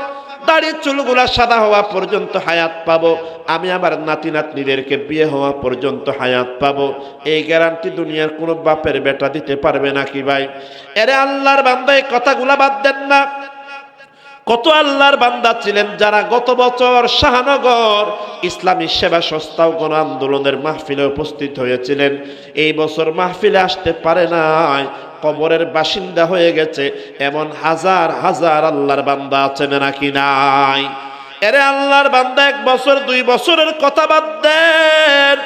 দাড়ি চুলগুলা সাদা হওয়া পর্যন্ত হায়াত পাবো, আমি আমার নাতি নাতনিদেরকে বিয়ে হওয়া পর্যন্ত হায়াত পাবো, এই গ্যারান্টি দুনিয়ার কোনো বাপের বেটা দিতে পারবে নাকি ভাই? এরে আল্লাহর বান্দা, এই কথাগুলা বাদ দেন না। কত আল্লাহর বান্দা ছিলেন যারা গত বছর শাহনগর ইসলামী সেবা সংস্থা ও গণ আন্দোলনের মাহফিলে উপস্থিত হয়েছিলেন, এই বছর মাহফিলে আসতে পারে নাই, কবরের বাসিন্দা হয়ে গেছে, এমন হাজার হাজার আল্লাহর বান্দা আছেন নাকি নাই? এরে আল্লাহর বান্দা, 1 বছর 2 বছরের কথা বাদ দেন,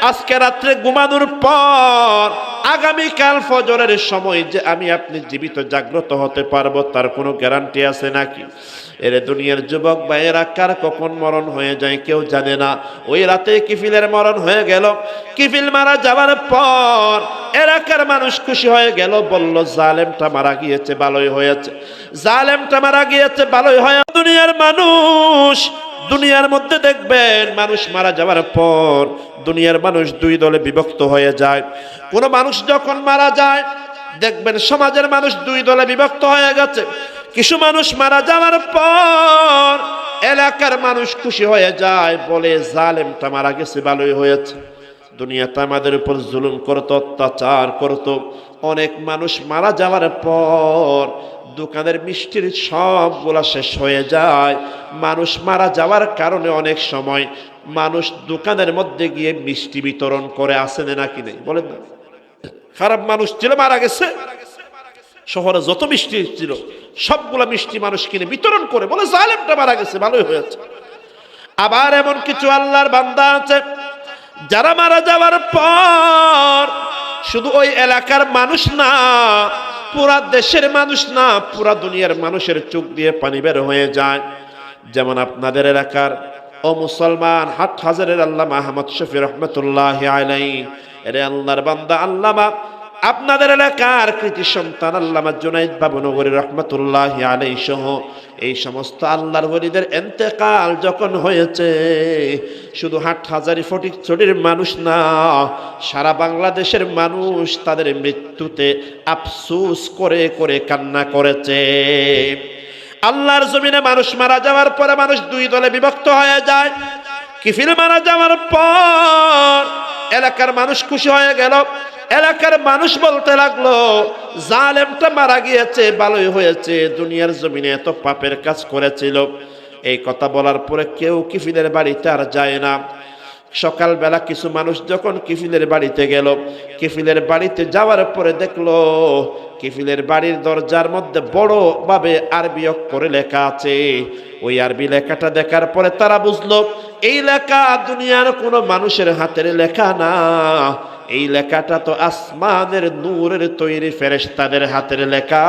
আজকে রাত্রে ঘুমানোর পর আগামীকাল ফজরের সময় যে আমি আপনি জীবিত জাগ্রত হতে পারবো, তার কোনো গ্যারান্টি আছে নাকি? এরে দুনিয়ার যুবক ভাইয়েরা, কার কখন মরণ হয়ে যায় কেউ জানে না। ওই রাতে কিফিলের মরণ হয়ে গেল। কিফিল মারা যাওয়ার পর এলাকার মানুষ খুশি হয়ে গেল, বলল জালেমটা মারা গিয়েছে, ভালোই হয়েছে, জালেমটা মারা গিয়েছে, ভালোই হয়ে। দুনিয়ার মানুষ, দুনিয়ার মধ্যে দেখবেন মানুষ মারা যাওয়ার পর দুনিয়ার মানুষ 2 দলে বিভক্ত হয়ে যায়। কোন মানুষ যখন মারা যায় দেখবেন সমাজের মানুষ 2 দলে বিভক্ত হয়ে গেছে। কিছু মানুষ মারা যাওয়ার পর এলাকার মানুষ খুশি হয়ে যায়, বলে জালেমটা মারা গেছে, ভালোই হয়েছে। দুনিয়াতে আমাদের উপর জুলুম করত, অত্যাচার করত। অনেক মানুষ মারা যাওয়ার পর দোকানের মিষ্টির সবগুলা শেষ হয়ে যায়। মানুষ মারা যাওয়ার কারণে অনেক সময় মানুষ দোকানের মধ্যে গিয়ে মিষ্টি বিতরণ করে, আসেন নাকি নেই বলেন না? খারাপ মানুষ ছিল, মারা গেছে, শহরে যত মিষ্টি ছিল সবগুলা মিষ্টি মানুষ কিনে বিতরণ করে, বলে জালেমটা মারা গেছে, ভালোই হয়েছে। আবার এমন কিছু আল্লাহর বান্দা আছে যারা মারা যাওয়ার পর শুধু ওই এলাকার মানুষ না, পুরা দেশের মানুষ না, পুরা দুনিয়ার মানুষের চোখ দিয়ে পানি বের হয়ে যায়। যেমন আপনাদের এলাকার ও মুসলমান হাটহাজারের আল্লামা আহমদ শফি রহমতুল্লাহি আলাইহি, এরে আল্লাহর বান্দা আল্লামা, আপনাদের এলাকার কৃতি সন্তান আল্লামা জুনাইদ বাবুনগরী রহমতুল্লাহি আলাইহি সহ এই সমস্ত আল্লাহর ওলিদের ইন্তেকাল যখন হয়েছে, শুধু হাটহাজারী ফটিকছড়ির মানুষ না, সারা বাংলাদেশের মানুষ তাদের মৃত্যুতে আফসোস করে করে কান্না করেছে। আল্লাহর জমিনে মানুষ মারা যাওয়ার পরে মানুষ 2 দলে বিভক্ত হয়ে যায়। কিফিল মারা যাওয়ার পর এলাকার মানুষ খুশি হয়ে গেল। এলাকার মানুষ বলতে লাগলো, জালেমটা মারা গিয়েছে, ভালোই হয়েছে, দুনিয়ার জমিনে এত পাপের কাজ করেছিল। এই কথা বলার পরে কেউ কিফিলের বাড়িতে আর যায় না। সকালবেলা কিছু মানুষ যখন কিফিলের বাড়িতে গেল, কিফিলের বাড়িতে যাওয়ার পরে দেখলো কিফিলের বাড়ির দরজার মধ্যে বড় ভাবে আরবি অক্ষরে লেখা আছে। ওই আরবি লেখাটা দেখার পরে তারা বুঝলো এই লেখা দুনিয়ার কোনো মানুষের হাতের লেখা না, এই লেখাটা তো আসমানের নূরের তৈরি ফেরেশতাদের হাতের লেখা।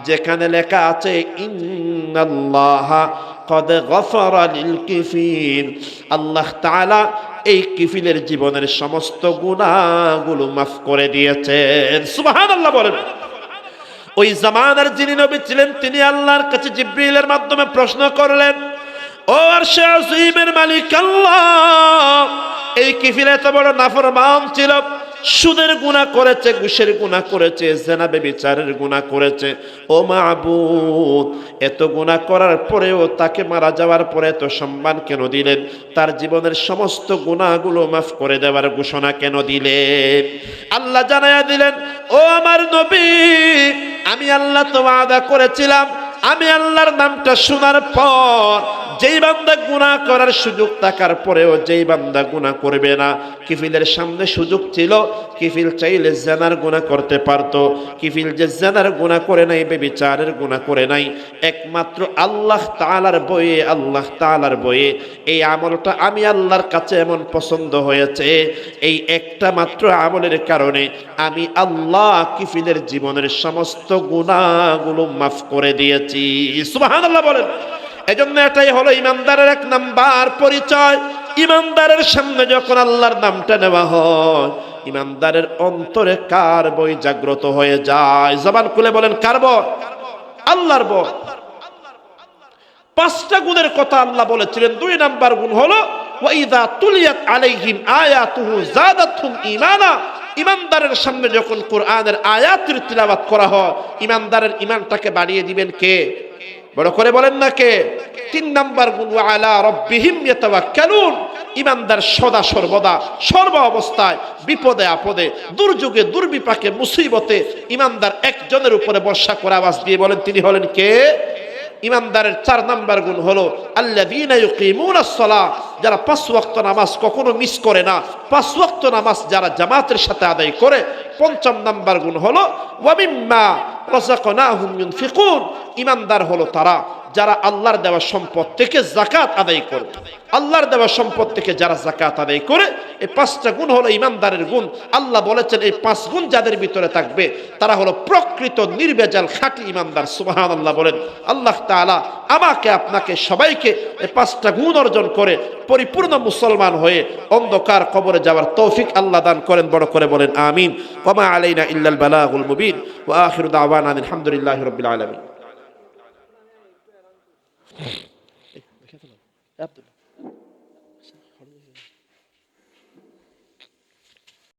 যেখানে লেখা আছে ইন্নাল্লাহা কদ গফারা লিল কিফিল, আল্লাহ তাআলা এই কিফিলের জীবনের সমস্ত গুনাহগুলো মাফ করে দিয়েছেন। সুবহানাল্লাহ বলেন। ওই জামানার যিনি নবী ছিলেন তিনি আল্লাহর কাছে জিবরিলের মাধ্যমে প্রশ্ন করলেন, ও আরশে আজিমের মালিক আল্লাহ, এই কিফিল এত বড় নাফরমান ছিল, সুদের গুনাহ করেছে, ঘুষের গুনাহ করেছে, জিনা ব্যভিচারের গুনাহ করেছে। ও মাবুদ, এত গুনাহ করার পরেও তাকে মারা যাওয়ার পরে এত সম্মান কেন দিলেন? তার জীবনের সমস্ত গুনাহগুলো মাফ করে দেওয়ার ঘোষণা কেন দিলেন? আল্লাহ জানায়া দিলেন, ও আমার নবী, আমি আল্লাহ তো ওয়াদা করেছিলাম, আমি আল্লাহর নামটা শোনার পর যেই বান্দা গুনাহ করার সুযোগ থাকার পরেও যেই বান্দা গুনাহ করবে না, কিফিলের সামনে সুযোগ ছিল, কিফিল চাইলে জিনার গুনাহ করতে পারত। কিফিল যে জিনার গুনাহ করে নাই, ব্যভিচারের গুনাহ করে নাই, একমাত্র আল্লাহ তাআলার বয়ে, আল্লাহ তাআলার বয়ে এই আমলটা আমি আল্লাহর কাছে এমন পছন্দ হয়েছে, এই একটা মাত্র আমলের কারণে আমি আল্লাহ কিফিলের জীবনের সমস্ত গুনাহগুলো মাফ করে দিয়েছি। সুবহানাল্লাহ বলেন। এজন্য এটাই হলো ইমানদারের এক নাম্বার পরিচয়। ইমানদারের সামনে যখন আল্লাহর নামটা নেওয়া হয়, ইমানদারের অন্তরে কার বই জাগ্রত হয়ে যায়। জবান খুলে বলেন, কার বই? আল্লাহর বই। 5টা গুণের কথা আল্লাহ বলেছিলেন। 2 নাম্বার গুণ হলো ওয়াইদা তুলিয়াত আলাইহিম আয়াতুহু যাদাতহুম ঈমানা। ইমানদারের সামনে যখন কোরআনের আয়াতের তিলাওয়াত করা হয়, ইমানদারের ঈমানটাকে বাড়িয়ে দিবেন কে? বড় করে বলেন না কে? 3 নাম্বার গুণ ওয়া আলা রাব্বিহিম ইয়াতাওয়াক্কালুন। ইমানদার সদা সর্বদা সর্ব অবস্থায় বিপদে আপদে দুর্যোগে দুর্বিপাকে মুসিবতে ইমানদার একজনের উপরে ভরসা করে আওয়াজ দিয়ে বলেন তিনি হলেন কে? ইমানদারের 4 নাম্বার গুণ হলো আল্লাযীনা ইউকিমুনাস সালাহ, যারা 5 ওয়াক্ত নামাজ কখনো মিস করে না, 5 ওয়াক্ত নামাজ যারা জামাতের সাথে আদায় করে। 5ম নাম্বার গুণ হলো ওয়া মিম্মা রাযাকনাহুম ইউনফিকুন। ইমানদার হলো তারা যারা আল্লাহর দেওয়া সম্পদ থেকে যাকাত আদায় করে। আল্লাহর দেওয়া সম্পদ থেকে যারা যাকাত আদায় করে, এই 5টা গুণ হলো ইমানদারের গুণ। আল্লাহ বলেছেন এই 5 গুণ যাদের ভিতরে থাকবে তারা হলো প্রকৃত নির্ভেজাল খাঁটি ইমানদার। সুবহানাল্লাহ বলেন। আল্লাহ তাআলা আমাকে আপনাকে সবাইকে এই 5টা গুণ অর্জন করে পরিপূর্ণ মুসলমান হয়ে অন্ধকার কবরে যাওয়ার তৌফিক আল্লাহ দান করেন। বড় করে বলেন আমিন। ওয়া মা আলাইনা ইল্লাল বালাগুল মুবিন ওয়া আখিরু দাওয়ানা আলহামদুলিল্লাহি রাব্বিল আলামিন।